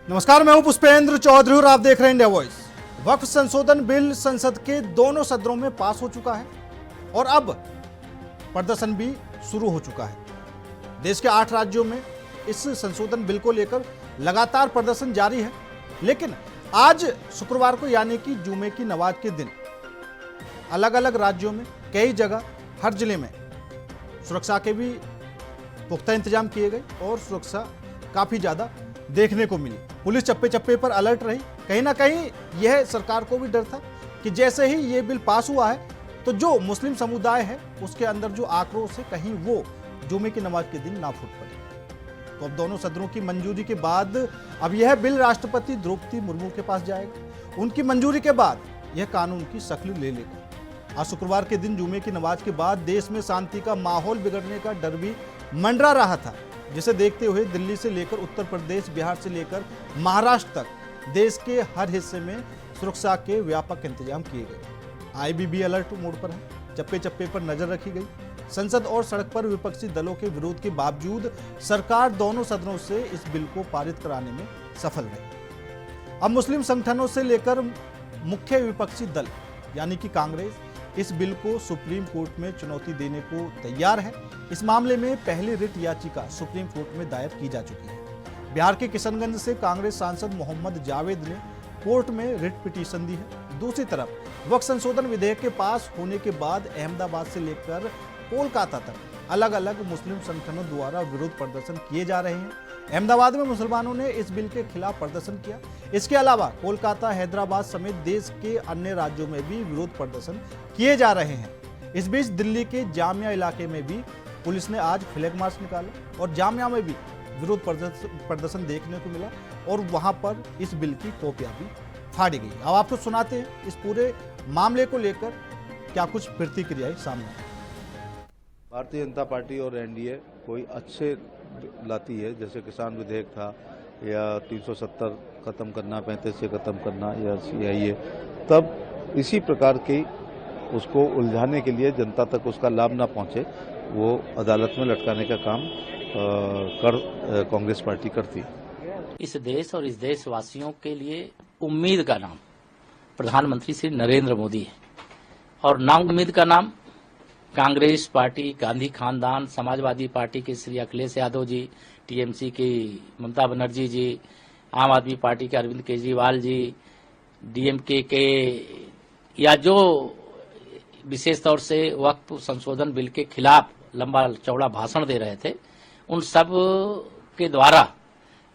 नमस्कार, मैं हूं पुष्पेंद्र चौधरी और आप देख रहे हैं इंडिया वॉइस। वक्फ संशोधन बिल संसद के दोनों सदनों में पास हो चुका है और अब प्रदर्शन भी शुरू हो चुका है। देश के 8 राज्यों में इस संशोधन बिल को लेकर लगातार प्रदर्शन जारी है, लेकिन आज शुक्रवार को यानी कि जुमे की नमाज के दिन अलग अलग राज्यों में कई जगह हर जिले में सुरक्षा के भी पुख्ता इंतजाम किए गए और सुरक्षा काफी ज्यादा देखने को मिली। पुलिस चप्पे चप्पे पर अलर्ट रही। कहीं ना कहीं यह सरकार को भी डर था कि जैसे ही ये बिल पास हुआ है तो जो मुस्लिम समुदाय है उसके अंदर जो आक्रोश है कहीं वो जुमे की नमाज के दिन ना फूट पड़े। तो अब दोनों सदनों की मंजूरी के बाद अब यह बिल राष्ट्रपति द्रौपदी मुर्मू के पास जाएगा। उनकी मंजूरी के बाद यह कानून की शक्ल ले लेगा। आज शुक्रवार के दिन जुमे की नमाज के बाद देश में शांति का माहौल बिगड़ने का डर भी मंडरा रहा था, जिसे देखते हुए दिल्ली से लेकर उत्तर प्रदेश, बिहार से लेकर महाराष्ट्र तक देश के हर हिस्से में सुरक्षा के व्यापक इंतजाम किए गए। आईबीबी अलर्ट मोड पर है, चप्पे चप्पे पर नजर रखी गई। संसद और सड़क पर विपक्षी दलों के विरोध के बावजूद सरकार दोनों सदनों से इस बिल को पारित कराने में सफल रही। अब मुस्लिम संगठनों से लेकर मुख्य विपक्षी दल यानी कि कांग्रेस इस बिल को सुप्रीम कोर्ट में चुनौती देने को तैयार है। इस मामले में पहली रिट याचिका सुप्रीम कोर्ट में दायर की जा चुकी है। बिहार के किशनगंज से कांग्रेस सांसद मोहम्मद जावेद ने कोर्ट में रिट पिटीशन दी है। दूसरी तरफ वक्फ संशोधन विधेयक के पास होने के बाद अहमदाबाद से लेकर कोलकाता तक अलग अलग मुस्लिम संगठनों द्वारा विरोध प्रदर्शन किए जा रहे हैं। अहमदाबाद में मुसलमानों ने इस बिल के खिलाफ प्रदर्शन किया। इसके अलावा कोलकाता, हैदराबाद समेत देश के अन्य राज्यों में भी विरोध प्रदर्शन किए जा रहे हैं। इस बीच दिल्ली के जामिया इलाके में भी पुलिस ने आज फ्लैग मार्च निकाला और जामिया में भी विरोध प्रदर्शन देखने को मिला और वहां पर इस बिल की कॉपियां भी फाड़ी गई। अब आपको सुनाते हैं इस पूरे मामले को लेकर क्या कुछ प्रतिक्रियाएं सामने आई। भारतीय जनता पार्टी और एनडीए कोई अच्छे लाती है, जैसे किसान विधेयक था या 370 खत्म करना, 35 से खत्म करना या सीआईए, तब इसी प्रकार की उसको उलझाने के लिए जनता तक उसका लाभ ना पहुंचे वो अदालत में लटकाने का काम कांग्रेस पार्टी करती है। इस देश और इस देशवासियों के लिए उम्मीद का नाम प्रधानमंत्री श्री नरेंद्र मोदी है और ना उम्मीद का नाम कांग्रेस पार्टी, गांधी खानदान, समाजवादी पार्टी के श्री अखिलेश यादव जी, टीएमसी की ममता बनर्जी जी, आम आदमी पार्टी के अरविंद केजरीवाल जी, डीएमके के या जो विशेष तौर से वक्फ संशोधन बिल के खिलाफ लंबा चौड़ा भाषण दे रहे थे, उन सब के द्वारा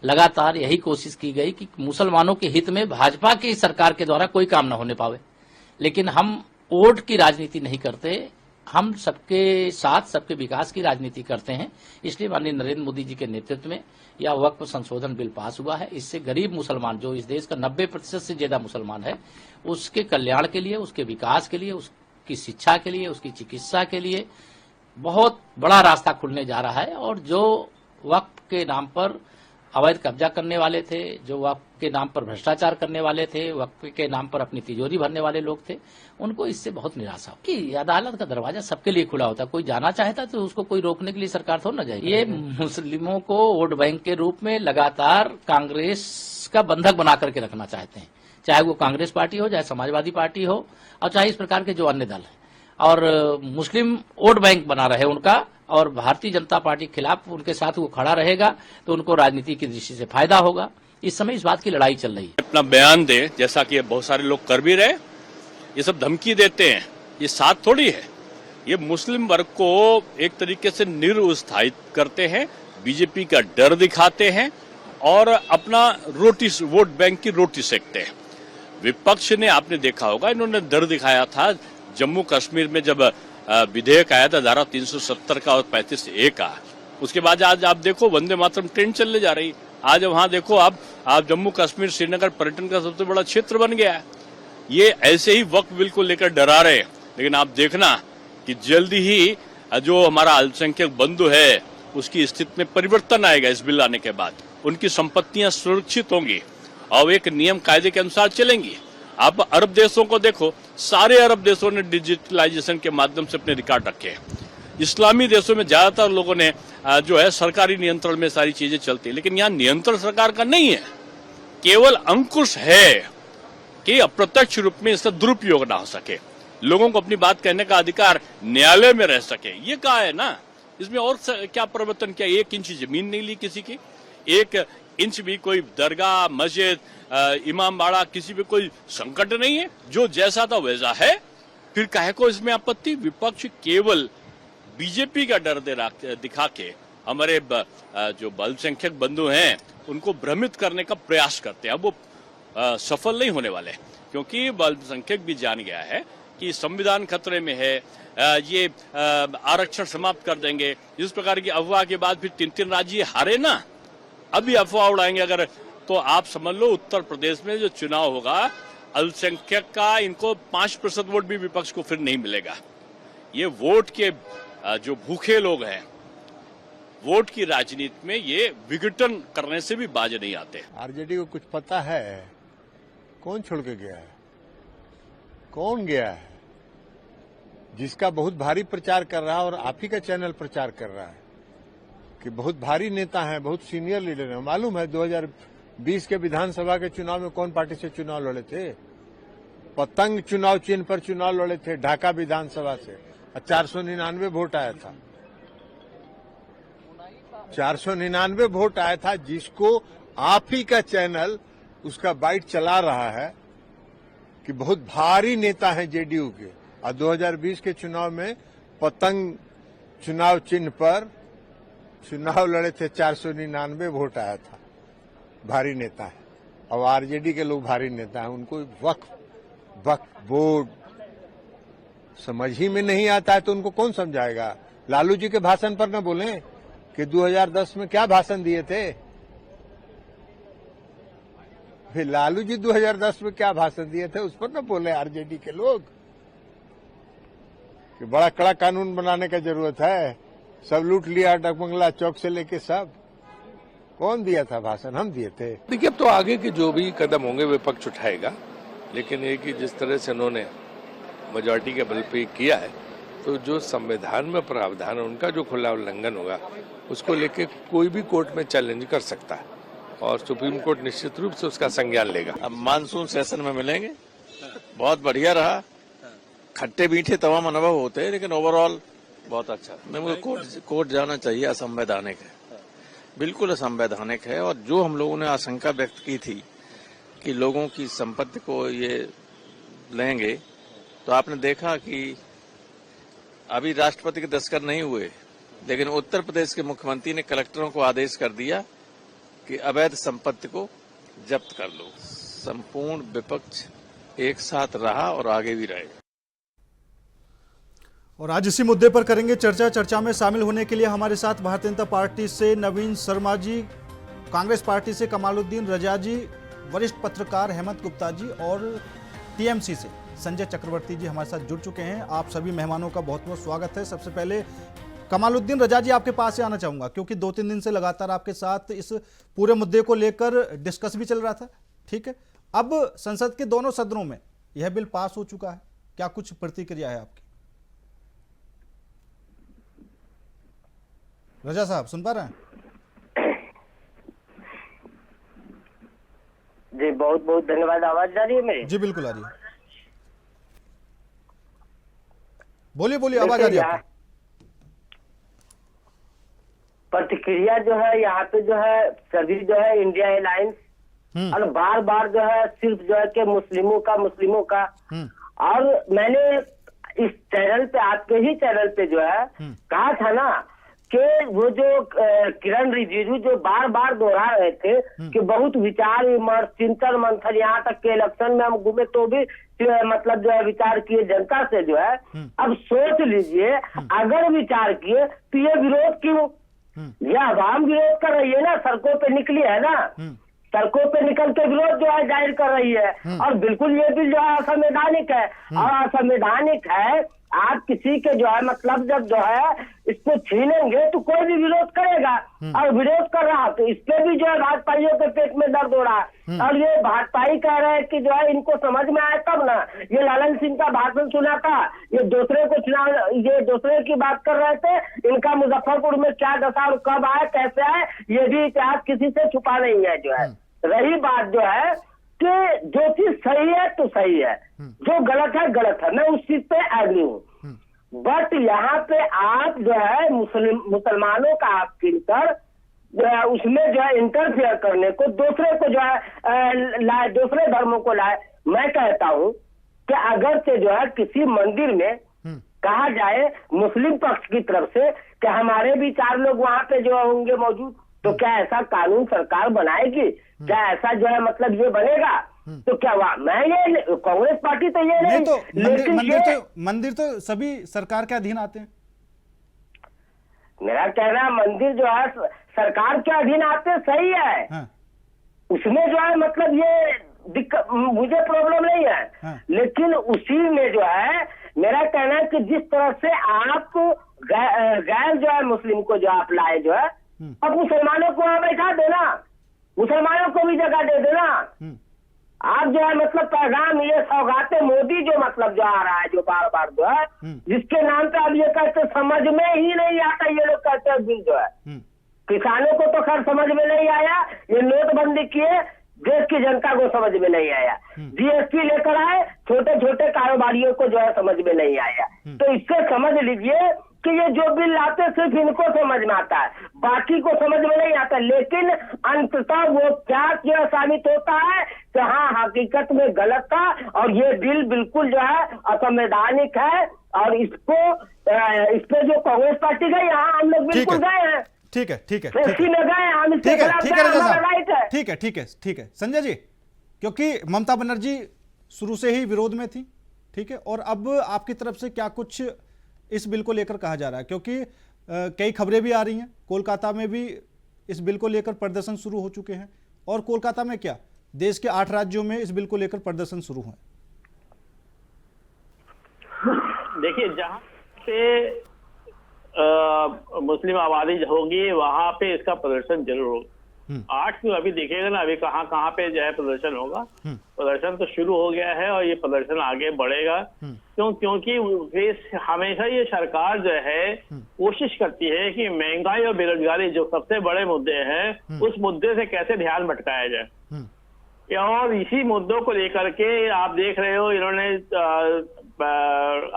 लगातार यही कोशिश की गई कि मुसलमानों के हित में भाजपा की सरकार के द्वारा कोई काम न होने पावे। लेकिन हम वोट की राजनीति नहीं करते, हम सबके साथ सबके विकास की राजनीति करते हैं। इसलिए माननीय नरेंद्र मोदी जी के नेतृत्व में यह वक्फ संशोधन बिल पास हुआ है। इससे गरीब मुसलमान, जो इस देश का 90% से ज्यादा मुसलमान है, उसके कल्याण के लिए, उसके विकास के लिए, उसकी शिक्षा के लिए, उसकी चिकित्सा के लिए बहुत बड़ा रास्ता खुलने जा रहा है। और जो वक्फ के नाम पर अवैध कब्जा करने वाले थे, जो वक्फ के नाम पर भ्रष्टाचार करने वाले थे, वक्फ के नाम पर अपनी तिजोरी भरने वाले लोग थे, उनको इससे बहुत निराशा हो कि अदालत का दरवाजा सबके लिए खुला होता है। कोई जाना चाहता तो उसको कोई रोकने के लिए सरकार थोड़ा ना जाएगी। ये मुस्लिमों को वोट बैंक के रूप में लगातार कांग्रेस का बंधक बना करके रखना चाहते हैं, चाहे वो कांग्रेस पार्टी हो, चाहे समाजवादी पार्टी हो और चाहे इस प्रकार के जो अन्य दल है, और मुस्लिम वोट बैंक बना रहे उनका, और भारतीय जनता पार्टी के खिलाफ उनके साथ वो खड़ा रहेगा तो उनको राजनीति की दृष्टि से फायदा होगा। इस समय इस बात की लड़ाई चल रही है। अपना बयान दे, जैसा कि बहुत सारे लोग कर भी रहे, ये सब धमकी देते हैं, ये साथ थोड़ी है। ये मुस्लिम वर्ग को एक तरीके से निरुत्साहित करते हैं, बीजेपी का डर दिखाते हैं और अपना वोट बैंक की रोटी सेकते हैं। विपक्ष ने, आपने देखा होगा, इन्होंने डर दिखाया था जम्मू कश्मीर में जब विधेयक आया था धारा 370 का और 35A का। उसके बाद आज आप देखो वंदे मातरम ट्रेन चलने जा रही। आज वहां देखो आप जम्मू कश्मीर, श्रीनगर पर्यटन का सबसे बड़ा क्षेत्र बन गया है। ये ऐसे ही वक्फ बिल को लेकर डरा रहे, लेकिन आप देखना कि जल्दी ही जो हमारा अल्पसंख्यक बंधु है उसकी स्थिति में परिवर्तन आएगा। इस बिल आने के बाद उनकी संपत्तियां सुरक्षित होंगी और एक नियम कायदे के अनुसार चलेंगी। आप अरब देशों को देखो, सारे अरब देशों ने डिजिटलाइजेशन के माध्यम से अपने रिकॉर्ड रखे हैं। इस्लामी देशों में ज्यादातर लोगों ने जो है सरकारी नियंत्रण में सारी चीजें चलती है, लेकिन यहाँ नियंत्रण सरकार का नहीं है। केवल अंकुश है कि अप्रत्यक्ष रूप में इसका दुरुपयोग ना हो सके, लोगों को अपनी बात कहने का अधिकार न्यायालय में रह सके। ये कहा है ना, इसमें और क्या परिवर्तन किया? 1 इंच जमीन नहीं ली किसी की, 1 इंच भी कोई दरगाह, मस्जिद, इमाम बाड़ा, किसी पे कोई संकट नहीं है। जो जैसा था वैसा है, फिर काहे को इसमें आपत्ति? विपक्ष केवल बीजेपी का डर दिखा के हमारे जो अल्पसंख्यक बंधु हैं उनको भ्रमित करने का प्रयास करते हैं। अब वो सफल नहीं होने वाले, क्योंकि अल्पसंख्यक भी जान गया है कि संविधान खतरे में है, ये आरक्षण समाप्त कर देंगे। इस प्रकार की अफवाह के बाद फिर 3 राज्य हारे ना, अभी अफवाह उड़ाएंगे अगर, तो आप समझ लो उत्तर प्रदेश में जो चुनाव होगा, अल्पसंख्यक का इनको 5% वोट भी विपक्ष को फिर नहीं मिलेगा। ये वोट के जो भूखे लोग हैं, वोट की राजनीति में ये विघटन करने से भी बाज नहीं आते। आरजेडी को कुछ पता है? कौन छोड़ के गया है? कौन गया है? जिसका बहुत भारी प्रचार कर रहा है, और आप ही का चैनल प्रचार कर रहा है कि बहुत भारी नेता हैं, बहुत सीनियर लीडर हैं। मालूम है 2020 के विधानसभा के चुनाव में कौन पार्टी से चुनाव लड़े थे? पतंग चुनाव चिन्ह पर चुनाव लड़े थे ढाका विधानसभा से, 499 वोट आया था। 499 वोट आया था, जिसको आप ही का चैनल उसका बाइट चला रहा है कि बहुत भारी नेता हैं जेडीयू के। और 2020 के चुनाव में पतंग चुनाव चिन्ह पर चुनाव लड़े थे, 499 वोट आया था। भारी नेता है। और आरजेडी के लोग भारी नेता हैं, उनको वक्फ बोर्ड समझ ही में नहीं आता है, तो उनको कौन समझाएगा? लालू जी के भाषण पर न बोले कि 2010 में क्या भाषण दिए थे। फिर लालू जी 2010 में क्या भाषण दिए थे उस पर न बोले आरजेडी के लोग कि बड़ा कड़ा कानून बनाने का जरूरत है, सब लूट लिया, डगमंगला चौक से लेके सब। कौन दिया था भाषण? हम दिए थे। देखिए, अब तो आगे के जो भी कदम होंगे विपक्ष उठाएगा, लेकिन ये कि जिस तरह से उन्होंने मेजॉरिटी के बल पे किया है, तो जो संविधान में प्रावधान है उनका जो खुला उल्लंघन होगा उसको लेके कोई भी कोर्ट में चैलेंज कर सकता है, और सुप्रीम कोर्ट निश्चित रूप से उसका संज्ञान लेगा। अब मानसून सेशन में मिलेंगे, बहुत बढ़िया रहा। खट्टे मीठे तमाम अनुभव होते हैं, लेकिन ओवरऑल बहुत अच्छा। नहीं, मुझे कोर्ट जाना चाहिए, असंवैधानिक है, बिल्कुल असंवैधानिक है। और जो हम लोगों ने आशंका व्यक्त की थी कि लोगों की संपत्ति को ये लेंगे, तो आपने देखा कि अभी राष्ट्रपति के दस्तखत नहीं हुए, लेकिन उत्तर प्रदेश के मुख्यमंत्री ने कलेक्टरों को आदेश कर दिया कि अवैध संपत्ति को जब्त कर लो। संपूर्ण विपक्ष एक साथ रहा और आगे भी रहेगा। और आज इसी मुद्दे पर करेंगे चर्चा में शामिल होने के लिए हमारे साथ भारतीय जनता पार्टी से नवीन शर्मा जी, कांग्रेस पार्टी से कमालुद्दीन रजा जी, वरिष्ठ पत्रकार हेमंत गुप्ता जी और टीएमसी से संजय चक्रवर्ती जी हमारे साथ जुड़ चुके हैं। आप सभी मेहमानों का बहुत बहुत स्वागत है। सबसे पहले कमालुद्दीन रजा जी, आपके पास से आना चाहूंगा, क्योंकि 2-3 दिन से लगातार आपके साथ इस पूरे मुद्दे को लेकर डिस्कस भी चल रहा था। ठीक है, अब संसद के दोनों सदनों में यह बिल पास हो चुका है, क्या कुछ प्रतिक्रिया है आपकी? रजा साहब सुन पा रहे हैं? जी बहुत बहुत धन्यवाद। आवाज जा रही है मेरी? जी बिल्कुल आ रही है, बोलिए आवाज आ रही है। प्रतिक्रिया जो है यहाँ पे जो है सभी जो है इंडिया अलायंस और बार बार जो है सिर्फ जो है कि मुस्लिमों का और मैंने इस चैनल पे, आपके ही चैनल पे जो है कहा था ना कि वो जो किरण रिजिजू जो बार बार दोहरा रहे थे कि बहुत विचार विमर्श, चिंतन मंथन, यहाँ तक के इलेक्शन में हम घूमे तो भी मतलब जो है विचार किए जनता से जो है। अब सोच लीजिए, अगर विचार किए तो ये विरोध क्यों? यह आवाम विरोध कर रही है ना, सड़कों पे निकली है ना, सड़कों पे निकल के विरोध जो है जाहिर कर रही है। और बिल्कुल ये बिल जो है असंवैधानिक है, और असंवैधानिक है। आप किसी के जो है मतलब जब जो है इसको छीनेंगे तो कोई भी विरोध करेगा, और विरोध कर रहा तो इस पे भी जो है भाजपाइयों के पेट में दर्द हो रहा है। और ये भाजपाई कह रहे हैं कि जो है इनको समझ में आया तब ना। ये लालन सिंह का भाषण सुना था, ये दूसरे को चुनाव, ये दूसरे की बात कर रहे थे, इनका मुजफ्फरपुर में क्या दशा और कब आए कैसे आए ये भी इतिहास किसी से छुपा नहीं है जो है। रही बात जो है कि जो चीज सही है तो सही है, जो गलत है, मैं उस चीज पे एग्री हूँ। बट यहाँ पे आप जो है मुसलमानों का आप गिनकर उसमें जो है इंटरफेयर करने को, दूसरे को जो है लाए, दूसरे धर्मों को लाए। मैं कहता हूँ कि अगर से जो है किसी मंदिर में कहा जाए मुस्लिम पक्ष की तरफ से कि हमारे भी 4 लोग वहां पे जो होंगे मौजूद, तो क्या ऐसा कानून सरकार बनाएगी? क्या ऐसा जो है मतलब ये बनेगा? तो क्या मैं ये कांग्रेस पार्टी तो ये नहीं, तो लेकिन मंदिर तो सभी सरकार के अधीन आते हैं। मेरा कहना मंदिर जो है सरकार के अधीन आते सही है। हाँ। उसमें जो है मतलब ये दिक्कत, मुझे प्रॉब्लम नहीं है। हाँ। लेकिन उसी में जो है मेरा कहना है कि जिस तरह से आप गैर जो है मुस्लिम को जो आप लाए जो है, अब मुसलमानों को वहां बैठा देना, मुसलमानों को भी जगह दे देना। आप जो है मतलब पैगाम ये सौगाते मोदी जो मतलब जो आ रहा है, जो बार बार जो है, जिसके नाम पे अब ये कहते समझ में ही नहीं आता, ये लोग कहते हैं बिल जो है किसानों को तो खैर समझ में नहीं आया, ये नोटबंदी किए देश की जनता को समझ में नहीं आया, जीएसटी लेकर आए छोटे छोटे कारोबारियों को जो है समझ में नहीं आया। तो इससे समझ लीजिए कि ये जो बिल लाते सिर्फ इनको समझ में आता है, बाकी को समझ में नहीं आता। लेकिन अंततः वो क्या साबित होता है कि हाँ हकीकत में गलत था और ये बिल बिल्कुल जो है असंवैधानिक है। और इसको इस पे जो कांग्रेस पार्टी गई, यहाँ हम लोग बिल्कुल गए हैं। ठीक है ठीक है संजय जी, क्योंकि ममता बनर्जी शुरू से ही विरोध में थी, ठीक है, और अब आपकी तरफ से क्या कुछ इस बिल को लेकर कहा जा रहा है? क्योंकि कई खबरें भी आ रही हैं, कोलकाता में भी इस बिल को लेकर प्रदर्शन शुरू हो चुके हैं, और कोलकाता में क्या देश के 8 राज्यों में इस बिल को लेकर प्रदर्शन शुरू हुए। देखिए, जहां पे मुस्लिम आबादी होगी वहां पे इसका प्रदर्शन जरूर होगा। 8 क्यों, अभी देखिएगा ना, अभी कहाँ पे जो है प्रदर्शन होगा। प्रदर्शन तो शुरू हो गया है और ये प्रदर्शन आगे बढ़ेगा। क्योंकि हमेशा ये सरकार जो है कोशिश करती है कि महंगाई और बेरोजगारी जो सबसे बड़े मुद्दे हैं, उस मुद्दे से कैसे ध्यान भटकाया जाए। और इसी मुद्दों को लेकर के आप देख रहे हो, इन्होंने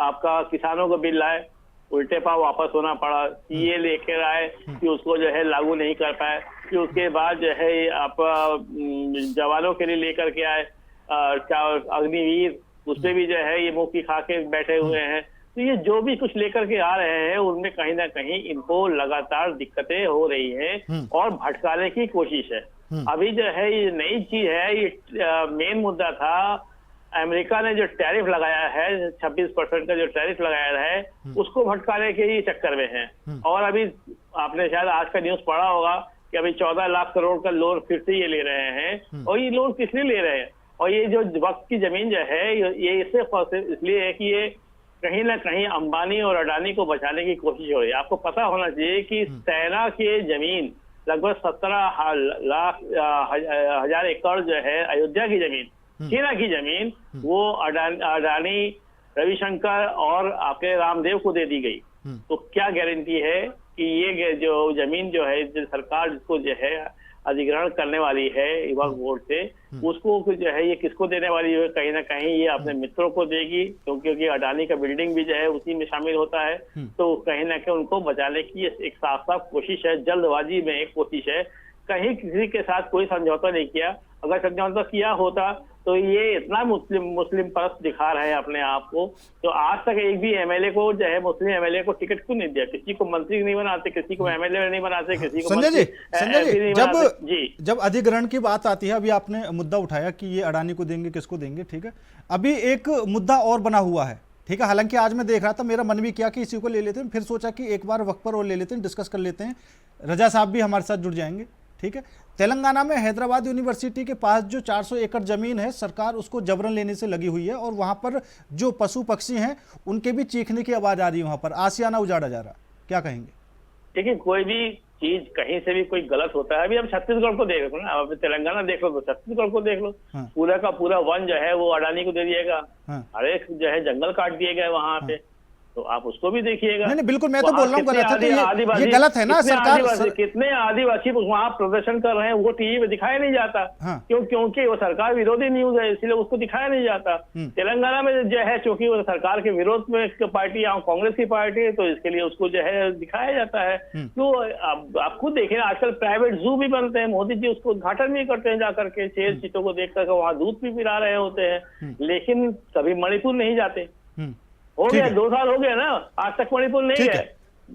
आपका किसानों को बिल लाए, उल्टे पाव वापस होना पड़ा। सीए लेकर आए कि उसको जो है लागू नहीं कर पाए, कि उसके बाद जो है आप जवानों के लिए लेकर के आए अग्निवीर, उसपे भी जो है ये मुंह की खा के बैठे हुए हैं। तो ये जो भी कुछ लेकर के आ रहे हैं उनमें कहीं ना कहीं इनको लगातार दिक्कतें हो रही हैं और भटकाने की कोशिश है। अभी जो है ये नई चीज है, ये मेन मुद्दा था अमेरिका ने जो टैरिफ लगाया है, 26% का जो टैरिफ लगाया है, उसको भटकाने के ही चक्कर में है। और अभी आपने शायद आज का न्यूज पढ़ा होगा कि अभी 14 लाख करोड़ का लोन फिर से ये ले रहे हैं। और ये लोन किस लिए ले रहे हैं? और ये जो वक्त की जमीन जो है ये इसलिए है कि ये कहीं ना कहीं अंबानी और अडानी को बचाने की कोशिश हो रही है। आपको पता होना चाहिए कि सेना की जमीन लगभग 17 हजार एकड़ जो है अयोध्या की जमीन, चीना की जमीन, वो अडानी, रविशंकर और आपके रामदेव को दे दी गई। तो क्या गारंटी है कि ये जो जमीन जो है, जो सरकार जिसको जो है अधिग्रहण करने वाली है वक्फ बोर्ड से, उसको जो है ये किसको देने वाली है? कहीं ना कहीं ये अपने मित्रों को देगी, क्योंकि अडानी का बिल्डिंग भी जो है उसी में शामिल होता है। तो कहीं ना कहीं उनको बचाने की एक साफ साफ कोशिश है, जल्दबाजी में एक कोशिश है। कहीं किसी के साथ कोई समझौता नहीं किया। अगर समझौता किया होता तो ये इतना मुस्लिम परस्त दिखा रहे हैं अपने आप को, तो आज तक एक भी एमएलए को जो है, मुस्लिम एमएलए को टिकट क्यों नहीं दिया? किसी को मंत्री नहीं बनाते, किसी को एमएलए नहीं बनाते, किसी को संजय जी, जब अधिग्रहण की बात आती है, अभी आपने मुद्दा उठाया कि ये अडानी को देंगे, किसको देंगे, ठीक है, अभी एक मुद्दा और बना हुआ है, ठीक है। हालांकि आज मैं देख रहा था, मेरा मन भी किया कि इसी को ले लेते हैं, फिर सोचा कि एक बार वक्त पर और ले लेते हैं, डिस्कस कर लेते हैं, रजा साहब भी हमारे साथ जुड़ जाएंगे, ठीक है। तेलंगाना में हैदराबाद यूनिवर्सिटी के पास जो 400 एकड़ जमीन है, सरकार उसको जबरन लेने से लगी हुई है, और वहां पर जो पशु पक्षी हैं उनके भी चीखने की आवाज आ रही है, वहां पर आशियाना उजाड़ा जा रहा। क्या कहेंगे? देखिए, कोई भी चीज कहीं से भी कोई गलत होता है। अभी हम छत्तीसगढ़ को देख लो ना, अब तेलंगाना देख लो तो छत्तीसगढ़ को देख लो। पूरा का पूरा वन जो है वो अडानी को दे दिएगा। हर एक जो है जंगल काट दिए गए वहां पे। तो आप उसको भी देखिएगा। नहीं बिल्कुल, मैं तो बोल रहा हूँ गलत है, तो ये गलत है ना सरकार। कितने आदिवासी वहाँ प्रदर्शन कर रहे हैं, वो टीवी में दिखाया नहीं जाता। हाँ। क्योंकि वो सरकार विरोधी न्यूज है, इसलिए उसको दिखाया नहीं जाता। तेलंगाना में जो है, चूंकि वो सरकार के विरोध में पार्टी या कांग्रेस की पार्टी है, तो इसके लिए उसको जो है दिखाया जाता है। तो आप खुद देखिए ना, आजकल प्राइवेट जू भी बनते हैं, मोदी जी उसको उद्घाटन भी करते हैं जाकर के, शेर चीतों को देख करके वहाँ दूध भी पिला रहे होते हैं। लेकिन कभी मणिपुर नहीं जाते। हो गया 2 साल हो गया ना, आज तक मणिपुर नहीं गए।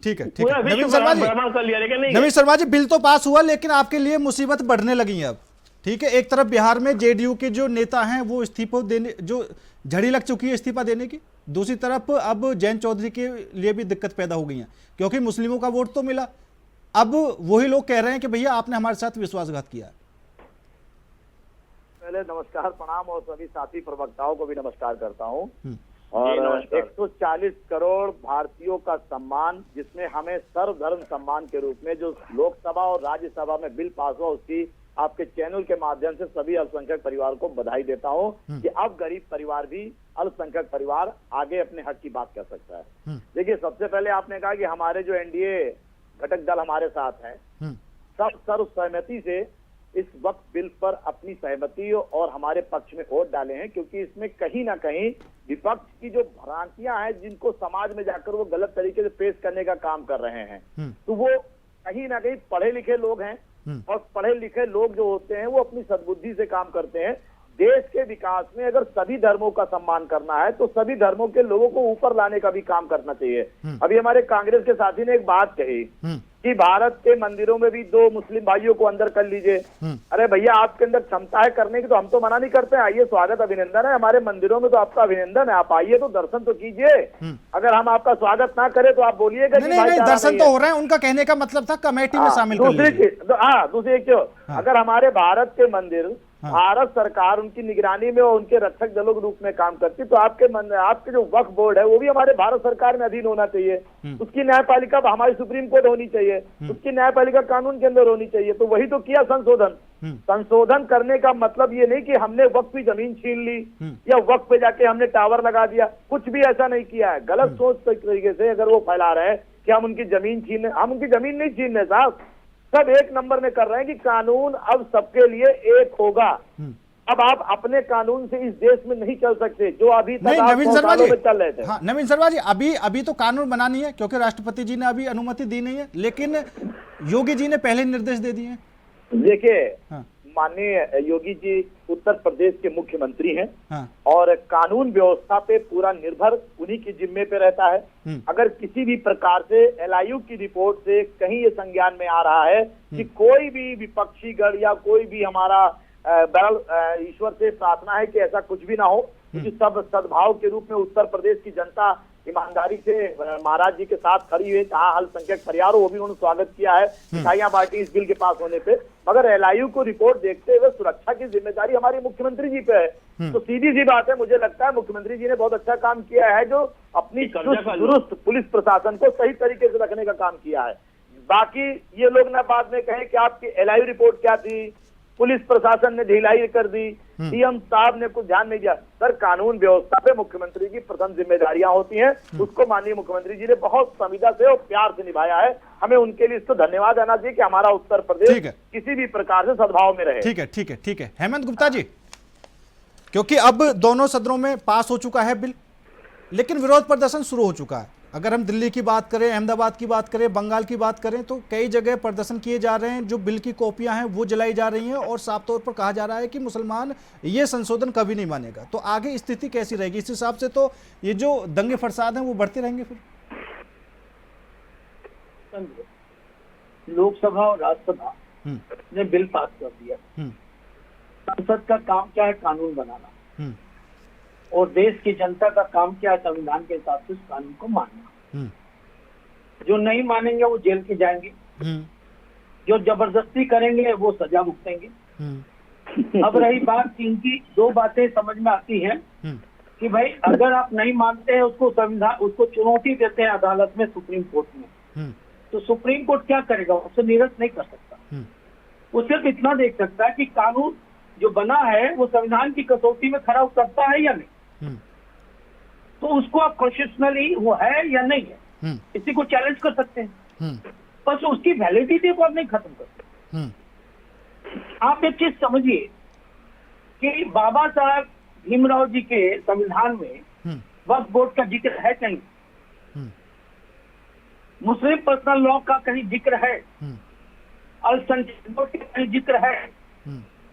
ठीक है नवीन शर्मा जी कर लिया, लेकिन नहीं। नवीन शर्मा जी, बिल तो पास हुआ, लेकिन आपके लिए मुसीबत बढ़ने लगी है अब। ठीक है, एक तरफ बिहार में जेडीयू के जो नेता हैं वो इस्तीफा देने, जो झड़ी लग चुकी है इस्तीफा देने की, दूसरी तरफ अब जयंत चौधरी के लिए भी दिक्कत पैदा हो गई है, क्योंकि मुस्लिमों का वोट तो मिला। अब वही लोग कह रहे हैं कि भैया आपने हमारे साथ विश्वासघात किया। पहले नमस्कार, प्रणाम, और सभी साथी प्रवक्ताओं को भी नमस्कार करता हूँ। और 140 करोड़ भारतीयों का सम्मान, जिसमें हमें सर्वधर्म सम्मान के रूप में जो लोकसभा और राज्यसभा में बिल पास हुआ, उसकी आपके चैनल के माध्यम से सभी अल्पसंख्यक परिवार को बधाई देता हूं कि अब गरीब परिवार भी, अल्पसंख्यक परिवार आगे अपने हक की बात कर सकता है। देखिए, सबसे पहले आपने कहा कि हमारे जो एनडीए घटक दल हमारे साथ हैं, सब सर्वसहमति से इस वक्त बिल पर अपनी सहमति और हमारे पक्ष में वोट डाले हैं, क्योंकि इसमें कहीं ना कहीं विपक्ष की जो भ्रांतियां हैं, जिनको समाज में जाकर वो गलत तरीके से पेश करने का काम कर रहे हैं, तो वो कहीं ना कहीं पढ़े लिखे लोग हैं, और पढ़े लिखे लोग जो होते हैं वो अपनी सद्बुद्धि से काम करते हैं। देश के विकास में अगर सभी धर्मों का सम्मान करना है, तो सभी धर्मों के लोगों को ऊपर लाने का भी काम करना चाहिए। अभी हमारे कांग्रेस के साथी ने एक बात कही कि भारत के मंदिरों में भी 2 मुस्लिम भाइयों को अंदर कर लीजिए। अरे भैया, आपके अंदर क्षमता है करने की, तो हम तो मना नहीं करते हैं, आइए, स्वागत, अभिनंदन है, हमारे मंदिरों में तो आपका अभिनंदन है, आप आइए तो दर्शन तो कीजिए। अगर हम आपका स्वागत ना करें तो आप बोलिएगा नहीं, दर्शन तो हो रहे हैं, उनका कहने का मतलब था कमेटी में शामिल कर लीजिए। दूसरी एक चीज, अगर हमारे भारत के मंदिर भारत सरकार उनकी निगरानी में और उनके रक्षक दलों के रूप में काम करती, तो आपके जो वक्फ बोर्ड है वो भी हमारे भारत सरकार में अधीन होना चाहिए। उसकी न्यायपालिका हमारी सुप्रीम कोर्ट होनी चाहिए, उसकी न्यायपालिका कानून के अंदर होनी चाहिए। तो वही तो किया संशोधन करने का मतलब ये नहीं कि हमने वक्फ की जमीन छीन ली या वक्फ पे जाके हमने टावर लगा दिया, कुछ भी ऐसा नहीं किया है। गलत सोच तरीके से अगर वो फैला रहे हैं कि हम उनकी जमीन छीन, हम उनकी जमीन नहीं छीन रहे साहब, सब एक नंबर में कर रहे हैं कि कानून अब सबके लिए एक होगा। अब आप अपने कानून से इस देश में नहीं चल सकते जो अभी तक नवीन शर्मा जी चल रहे थे। हाँ, नवीन शर्मा जी, अभी तो कानून बना नहीं है, क्योंकि राष्ट्रपति जी ने अभी अनुमति दी नहीं है, लेकिन योगी जी ने पहले निर्देश दे दिए हैं। देखिए, माननीय योगी जी उत्तर प्रदेश के मुख्यमंत्री हैं, और कानून व्यवस्था पे पूरा निर्भर उन्हीं की जिम्मे पे रहता है। अगर किसी भी प्रकार से एलआईयू की रिपोर्ट से कहीं ये संज्ञान में आ रहा है कि कोई भी विपक्षी गण या कोई भी हमारा ईश्वर से प्रार्थना है कि ऐसा कुछ भी ना हो, क्योंकि सब सद्भाव के रूप में उत्तर प्रदेश की जनता ईमानदारी से महाराज जी के साथ खड़ी हुई, जहाँ अल्पसंख्यक परिवार हो वो भी उन्होंने स्वागत किया है, मिठाइयां बांटी इस बिल के पास होने पे। मगर एलआईयू को रिपोर्ट देखते हुए सुरक्षा की जिम्मेदारी हमारी मुख्यमंत्री जी पे है। तो सीधी सी बात है, मुझे लगता है मुख्यमंत्री जी ने बहुत अच्छा काम किया है, जो अपनी दुरुस्त पुलिस प्रशासन को सही तरीके से रखने का काम किया है। बाकी ये लोग ना बाद में कहें कि आपकी एलआईयू रिपोर्ट क्या थी, पुलिस प्रशासन ने ढिलाई कर दी, सीएम साहब ने कुछ ध्यान नहीं दिया। सर, कानून व्यवस्था पे मुख्यमंत्री की प्रथम जिम्मेदारियां होती हैं, उसको माननीय मुख्यमंत्री जी ने बहुत संविदा से और प्यार से निभाया है। हमें उनके लिए इसको धन्यवाद देना चाहिए कि हमारा उत्तर प्रदेश किसी भी प्रकार से सद्भाव में रहे। ठीक है हेमंत गुप्ता जी, क्योंकि अब दोनों सदनों में पास हो चुका है बिल, लेकिन विरोध प्रदर्शन शुरू हो चुका है। अगर हम दिल्ली की बात करें, अहमदाबाद की बात करें, बंगाल की बात करें, तो कई जगह प्रदर्शन किए जा रहे हैं, जो बिल की कॉपियां हैं वो जलाई जा रही हैं, और साफ तौर पर कहा जा रहा है कि मुसलमान ये संशोधन कभी नहीं मानेगा। तो आगे स्थिति कैसी रहेगी? इस हिसाब से तो ये जो दंगे फसाद हैं वो बढ़ते रहेंगे फिर। लोकसभा और राज्यसभा ने बिल पास कर दिया। संसद का काम क्या है? कानून बनाना। और देश की जनता का काम क्या है? संविधान के हिसाब से उस कानून को मानना। जो नहीं मानेंगे वो जेल के जाएंगे, जो जबरदस्ती करेंगे वो सजा भुगतेंगे। अब रही बात कि इनकी 2 बातें समझ में आती हैं कि भाई अगर आप नहीं मानते हैं उसको, संविधान उसको चुनौती देते हैं अदालत में, सुप्रीम कोर्ट में, तो सुप्रीम कोर्ट क्या करेगा? उससे निरस्त नहीं कर सकता। वो सिर्फ इतना देख सकता है कि कानून जो बना है वो संविधान की कसौटी में खरा उतरता है या नहीं। तो उसको आप कॉन्स्टिट्यूशनली वो है या नहीं है, इसी को चैलेंज कर सकते हैं, बस उसकी वैलिडिटी को आप नहीं खत्म कर सकते। आप एक चीज समझिए कि बाबा साहब भीमराव जी के संविधान में वक्फ बोर्ड का जिक्र है कहीं? मुस्लिम पर्सनल लॉ का कहीं जिक्र है? अल्पसंख्यक बोर्ड का कहीं जिक्र है?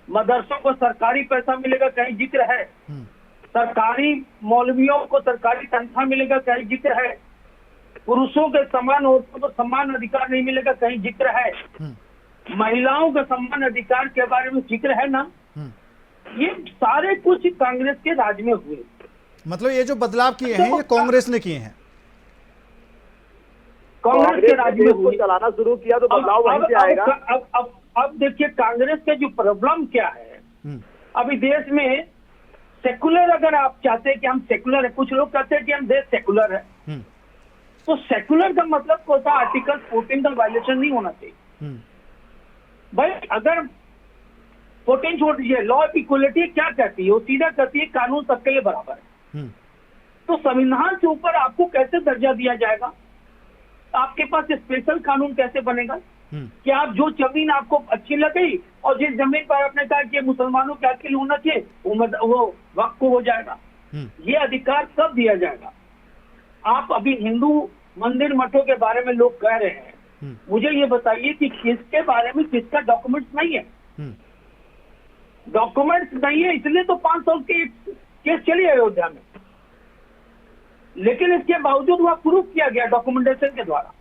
मदरसों को सरकारी पैसा मिलेगा कहीं जिक्र है? सरकारी मौलवियों को सरकारी तनख्वाह मिलेगा कहीं जिक्र है? पुरुषों के समान औरतों को समान अधिकार नहीं मिलेगा कहीं जिक्र है? महिलाओं के समान अधिकार के बारे में जिक्र है ना? ये सारे कुछ कांग्रेस के राज में हुए। मतलब ये जो बदलाव किए हैं ये कांग्रेस ने किए हैं, कांग्रेस के राज में हुए। चलाना शुरू किया तो बदलाव वहीं से आएगा। अब देखिए कांग्रेस का जो प्रॉब्लम क्या है, अभी देश में सेकुलर, अगर आप चाहते हैं कि हम सेकुलर है, कुछ लोग कहते हैं कि हम देश सेकुलर है, तो सेकुलर का मतलब होता है आर्टिकल 14 का वायलेशन नहीं होना चाहिए। भाई अगर 14 छोड़ दीजिए, लॉ ऑफ इक्वलिटी क्या कहती है? वो सीधा कहती है कानून सबके लिए बराबर है। तो संविधान से ऊपर आपको कैसे दर्जा दिया जाएगा? आपके पास स्पेशल कानून कैसे बनेगा कि आप जो जमीन आपको अच्छी लगी और जिस जमीन पर आपने कहा कि मुसलमानों के हक के लिए होना चाहिए वो वक्त को हो जाएगा? ये अधिकार कब दिया जाएगा? आप अभी हिंदू मंदिर मठों के बारे में लोग कह रहे हैं, मुझे ये बताइए कि किसके बारे में किसका डॉक्यूमेंट्स नहीं है? डॉक्यूमेंट्स नहीं है इसलिए तो 5 साल की केस चली अयोध्या में, लेकिन इसके बावजूद वह प्रूफ किया गया डॉक्यूमेंटेशन के द्वारा।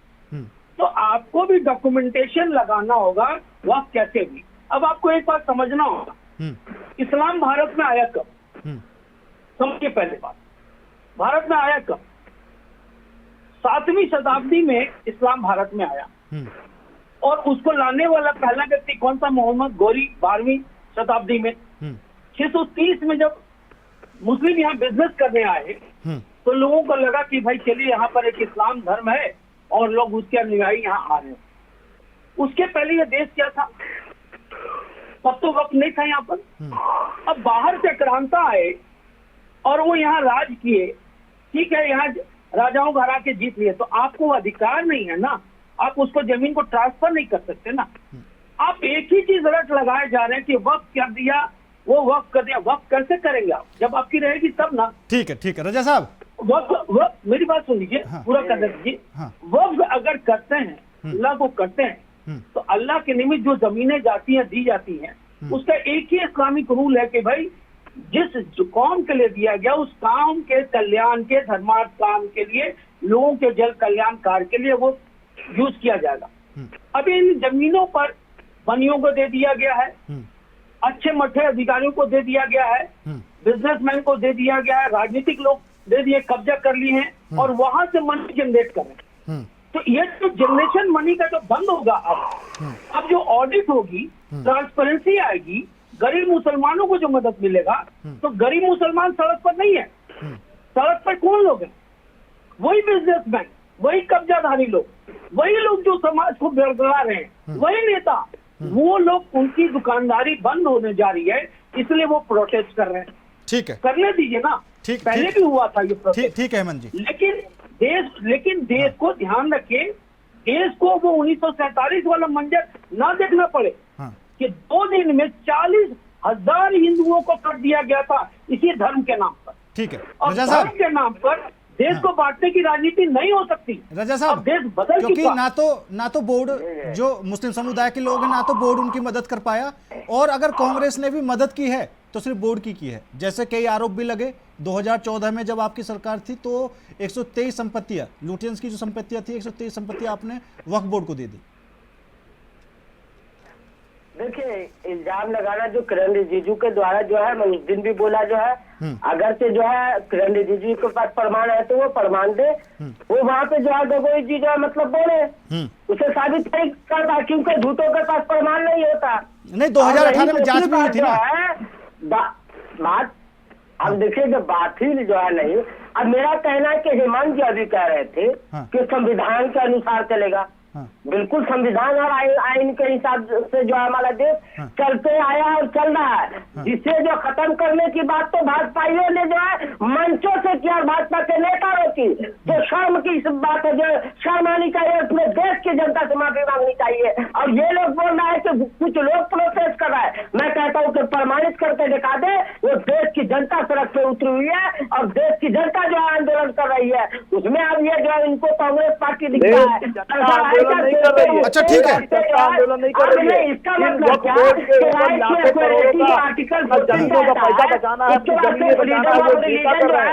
तो आपको भी डॉक्यूमेंटेशन लगाना होगा वह कैसे हुई। अब आपको एक बात समझना होगा, इस्लाम भारत में आया कब? सबसे पहले बात, भारत में आया कब? 7वीं शताब्दी में इस्लाम भारत में आया, और उसको लाने वाला पहला व्यक्ति कौन सा? मोहम्मद गौरी 12वीं शताब्दी में। 630 में जब मुस्लिम यहाँ बिजनेस करने आए तो लोगों को लगा कि भाई चलिए यहाँ पर एक इस्लाम धर्म है और लोग उसके अनुयायी यहाँ आ रहे हैं। उसके पहले ये देश क्या था? तब तो वक्त नहीं था यहाँ पर। अब बाहर से क्रांता आए और वो यहाँ राज किए, ठीक है, यहाँ राजाओं को हरा के जीत लिए, तो आपको अधिकार नहीं है ना, आप उसको जमीन को ट्रांसफर नहीं कर सकते ना। आप एक ही चीज रट लगाए जा रहे हैं कि वक्त कर दिया, वो वक्त कर दिया। वक्त कैसे करेंगे आप? जब आपकी रहेगी तब ना। ठीक है रजा साहब, वक्त मेरी बात सुन लीजिए, पूरा कर दीजिए। वक्त अगर करते हैं, अल्लाह को करते हैं, तो अल्लाह के निमित्त जो जमीनें जाती हैं, दी जाती हैं, उसका एक ही इस्लामिक रूल है कि भाई जिस कौम के लिए दिया गया उस काम के कल्याण के धर्मार्थ काम के लिए, लोगों के जल कल्याण कार्य के लिए वो यूज किया जाएगा। अभी इन जमीनों पर बनियों को दे दिया गया है, अच्छे मठे अधिकारियों को दे दिया गया है, बिजनेसमैन को दे दिया गया है, राजनीतिक लोग दे दिए, कब्जा कर लिए हैं और वहां से मनी जनरेट कर रहे हैं। तो ये जो जनरेशन मनी का जो बंद होगा, अब जो ऑडिट होगी, ट्रांसपेरेंसी आएगी, गरीब मुसलमानों को जो मदद मिलेगा, तो गरीब मुसलमान सड़क पर नहीं है। सड़क पर कौन लोग हैं? वही बिजनेसमैन, वही कब्जाधारी लोग, वही लोग जो समाज को गड़बड़ा रहे हैं, वही नेता, वो लोग, उनकी दुकानदारी बंद होने जा रही है, इसलिए वो प्रोटेस्ट कर रहे हैं। ठीक है, करने दीजिए ना, पहले भी हुआ था ये प्रोटेस्ट। ठीक है हेमंत जी, लेकिन देश को ध्यान रखे, देश को वो 1947 वाला मंजर ना देखना पड़े कि 2 दिन में 40,000 हिंदुओं को कर दिया गया था इसी धर्म के नाम पर। ठीक है, और धर्म के नाम पर देश को बांटने की राजनीति नहीं हो सकती। रजा साहब, देश बदल क्योंकि ना तो बोर्ड, जो मुस्लिम समुदाय के लोग हैं, ना तो बोर्ड उनकी मदद कर पाया, और अगर कांग्रेस ने भी मदद की है तो सिर्फ बोर्ड की है। जैसे कई आरोप भी लगे 2014 में जब आपकी सरकार थी तो 123 संपत्तियां, लुटियंस की जो संपत्तियां थी, 123 संपत्तियां आपने वक्फ बोर्ड को दे दी। देखिए, इल्जाम लगाना जो किरण रिजिजू के द्वारा जो है, मैं उस दिन भी बोला जो है, अगर से जो है किरण रिजिजू के पास प्रमाण है तो वो प्रमाण दे। वो वहाँ पे जो है गोगोई जी जो है मतलब बोले, उसे साबित नहीं करता, क्योंकि झूठों के पास प्रमाण नहीं होता। नहीं, 2018 में जांच भी हुई थी ना। बात अब देखिए, जब बात ही जो है नहीं, अब मेरा कहना है कि हेमंत जी अभी कह रहे थे कि संविधान के अनुसार चलेगा, बिल्कुल संविधान और आइन के हिसाब से जो है हमारा देश चलते आया और चल रहा है, जिसे जो खत्म करने की बात तो भाजपाइयों ने जो है मंचों से किया, भाजपा के नेताओं की जो शर्म की बात है, जो शर्म आनी चाहिए, पूरे देश की जनता से माफी मांगनी चाहिए। और ये लोग बोल रहा है कि कुछ लोग प्रोटेस्ट कर रहा है, मैं कहता हूँ कि प्रमाणित करके दिखा दे, वो देश की जनता सड़क पे उतरी हुई है और देश की जनता जो आंदोलन कर रही है, उसमें अब ये जो इनको कांग्रेस पार्टी दिखता है। अच्छा ठीक है, आंदोलन नहीं कर रही है। इसका मतलब क्या है कि आर्टिकल का पैसा बचाना है, अपनी जमीन बचाना है, वो जीता कर रहे हैं।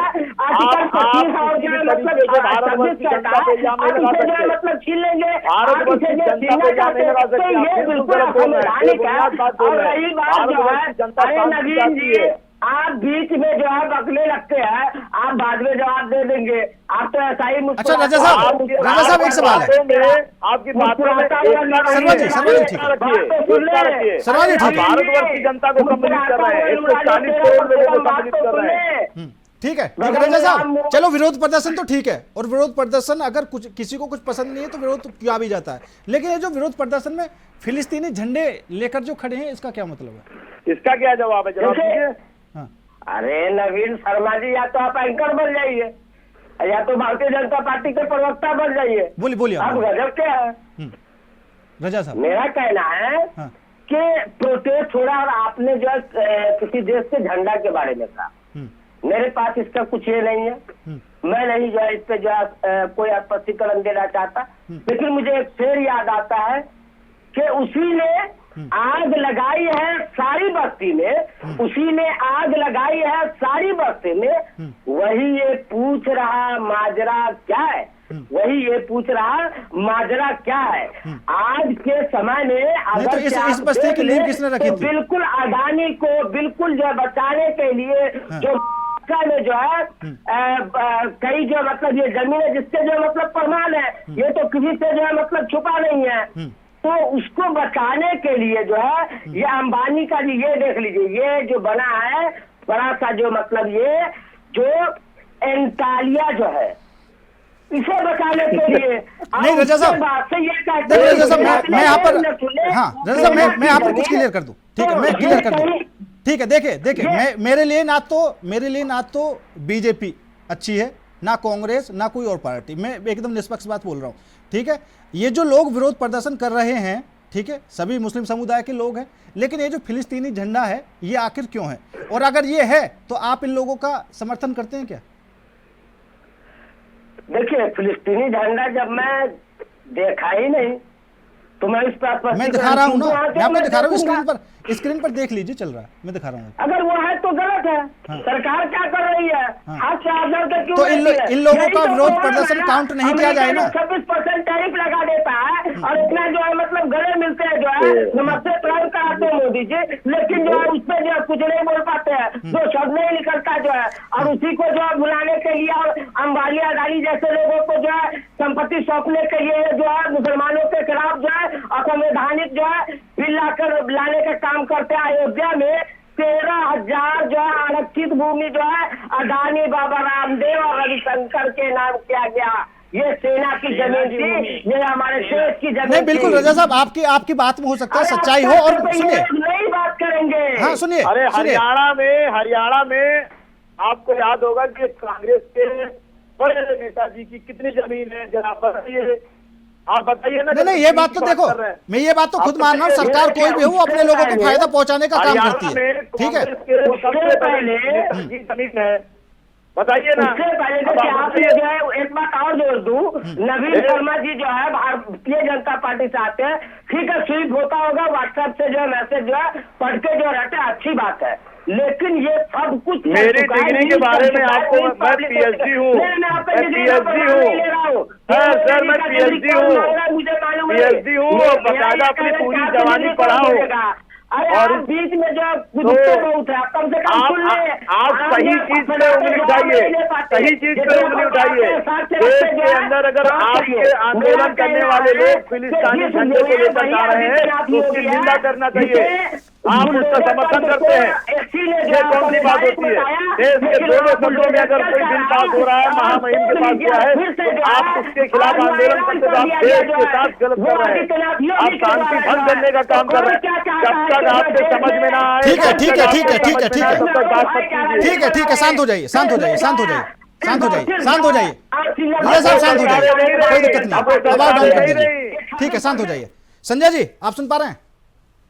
मतलब छीन लेंगे, भारतवर्ष की जनता पे इल्जाम नहीं लगा सकते, आप बिल्कुल गलत बोल रहे हैं, ये बुनियाद बात बोल रहे हैं। भारतवर्ष की जनता शांति चाहती है। आप बीच में जो है बकने लगते हैं, आप बाद में जवाब दे देंगे, आप तो ऐसा ही अच्छा राजा साहब एक सवाल है आपकी बातों में भारतवर्ष की जनता को सम्मिलित कर रहे हैं, 140 करोड़ लोगों को सम्मिलित कर रहे हैं। ठीक है राजा साहब, चलो विरोध प्रदर्शन तो ठीक है, और विरोध प्रदर्शन अगर कुछ किसी को कुछ पसंद नहीं है तो विरोध किया भी जाता है, लेकिन ये जो विरोध प्रदर्शन में फिलिस्तीनी झंडे लेकर जो खड़े हैं, इसका क्या मतलब है? इसका क्या जवाब है? जवाब दीजिए। अरे नवीन शर्मा जी, या तो आप एंकर बन जाइए या तो भारतीय जनता पार्टी के प्रवक्ता बन जाइए। बोलिए आप गजब क्या है रजा साहब। मेरा कहना है कि प्रोटेस्ट हो रहा है और आपने जो किसी देश के झंडा के बारे में कहा, मेरे पास इसका कुछ ये नहीं है, मैं नहीं जो है इस पे जो है कोई स्पष्टीकरण देना चाहता, लेकिन मुझे एक शेर याद आता है कि उसी ने आग लगाई है सारी बस्ती में, उसी ने आग लगाई है सारी बस्ती में, वही ये पूछ रहा माजरा क्या है, वही ये पूछ रहा माजरा क्या है। आज के समय में अगर इस बस्ती की नींव किसने रखी तो थी? बिल्कुल अडानी को बिल्कुल जो बचाने के लिए जो में जो है कई जो मतलब ये जमीन है जिसके जो मतलब प्रमाण है, ये तो किसी से जो है मतलब छुपा नहीं है, तो उसको बचाने के लिए जो है ये अंबानी का जी, ये देख लीजिए, ये जो बना है बड़ा सा जो मतलब ये जो एंटालिया जो है, इसे बचाने के लिए नहीं रजा साहब, रजा साहब मैं यहाँ पर, हाँ रजा साहब मैं यहाँ पर कुछ क्लियर कर दूं, ठीक है, मैं क्लियर कर दूं, ठीक है। देखिए मेरे लिए ना तो बीजेपी अच्छी है, ना कांग्रेस, ना कोई और पार्टी, मैं एकदम निष्पक्ष बात बोल रहा हूँ, ठीक है। ये जो लोग विरोध प्रदर्शन कर रहे हैं, ठीक है, सभी मुस्लिम समुदाय के लोग हैं, लेकिन ये जो फिलिस्तीनी झंडा है ये आखिर क्यों है, और अगर ये है तो आप इन लोगों का समर्थन करते हैं क्या? देखिए फिलिस्तीनी झंडा जब मैं देखा ही नहीं तो मैं इस पर मैं दिखा रहा हूँ ना, मैं आपको दिखा रहा हूँ, स्क्रीन पर देख लीजिए, चल रहा है, मैं दिखा रहा हूँ। अगर वो है तो गलत है, सरकार क्या कर रही है, हाथ से आधार तक क्यों? तो इन लोगों का विरोध प्रदर्शन काउंट नहीं किया जाए ना? 26% टैरिफ लगा देता है और इतना जो है मतलब गले मिलते हैं जो है, नमस्ते प्रणाम कराते हैं मोदी जी, लेकिन जो है उस पर जो है कुछ नहीं बोल पाते हैं, जो शब्द नहीं निकलता जो है, और उसी को जो है बुलाने के लिए और अंबानी अडानी जैसे लोगों को जो है संपत्ति सौंपने के लिए जो है मुसलमानों के खिलाफ जो है असंवैधानिक जो है बिल लाने का काम करते हैं। अयोध्या में 13,000 जो है आरक्षित भूमि जो है अडानी, बाबा रामदेव और रविशंकर के नाम किया गया, ये सेना की जमीन थी, ये हमारे देश की जमीन। नहीं बिल्कुल रजा साहब, आपकी बात में हो सकता है सच्चाई हो, और सुनिए नई बात करेंगे। हाँ सुनिए, अरे हरियाणा में आपको याद होगा कि कांग्रेस के बड़े नेताजी की कितनी जमीन है, जरा बताइए, आप बताइए ना। नहीं ये बात तो देखो, मैं ये बात तो खुद मान रहा हूँ, सरकार कोई भी हो अपने लोगों को फायदा पहुंचाने का काम करती है, ठीक है। सबसे पहले जमीन है, बताइए ना। उससे पहले जो है एक बात और जोड़ दूं, नवीन शर्मा जी जो है भारतीय जनता पार्टी से आते हैं, ठीक है, स्वीप होता होगा व्हाट्सएप से जो है मैसेज जो है पढ़ के जो रहते हैं, अच्छी बात है, लेकिन ये सब कुछ मेरी डिग्री के बारे में आपको, मैं पीएचडी हूँ, सर मैं पीएचडी हूँ, बकायदा अपनी पूरी जवानी पढ़ा हूँ। और बीच में जो बहुत है, कम से कम सुन ले, आप सही चीज पे उंगली उठाइए, सही चीज पे उंगली उठाइए। देश के अंदर अगर आपके आंदोलन करने वाले लोग फिलिस्तीनी झंडे को लेकर जा रहे हैं तो उसकी निंदा करना चाहिए, आप उसका समर्थन करते हैं। ये कौन सी बात होती है? देश के दोनों सदनों में अगर कोई बिल पास हो रहा है, महामहिम के पास गया है, तो आप उसके खिलाफ आंदोलन करते हो, आप देश के साथ गलत कर रहे हैं, आप शांति भंग करने का काम कर रहे हैं। जब तक आपके समझ में ना आए, ठीक है, ठीक है, ठीक है, ठीक है, ठीक है, तब तक बात मत कीजिए। ठीक है, ठीक है, शांत हो जाइए, शांत हो जाइए, शांत हो जाइए, शांत हो जाइए, शांत हो जाइए, भैया साहब शांत हो जाइए, कोई दिक्कत नहीं, आवाज डाउन कर दीजिए। ठीक है, शांत हो जाइए। संजय जी, आप सुन पा रहे हैं?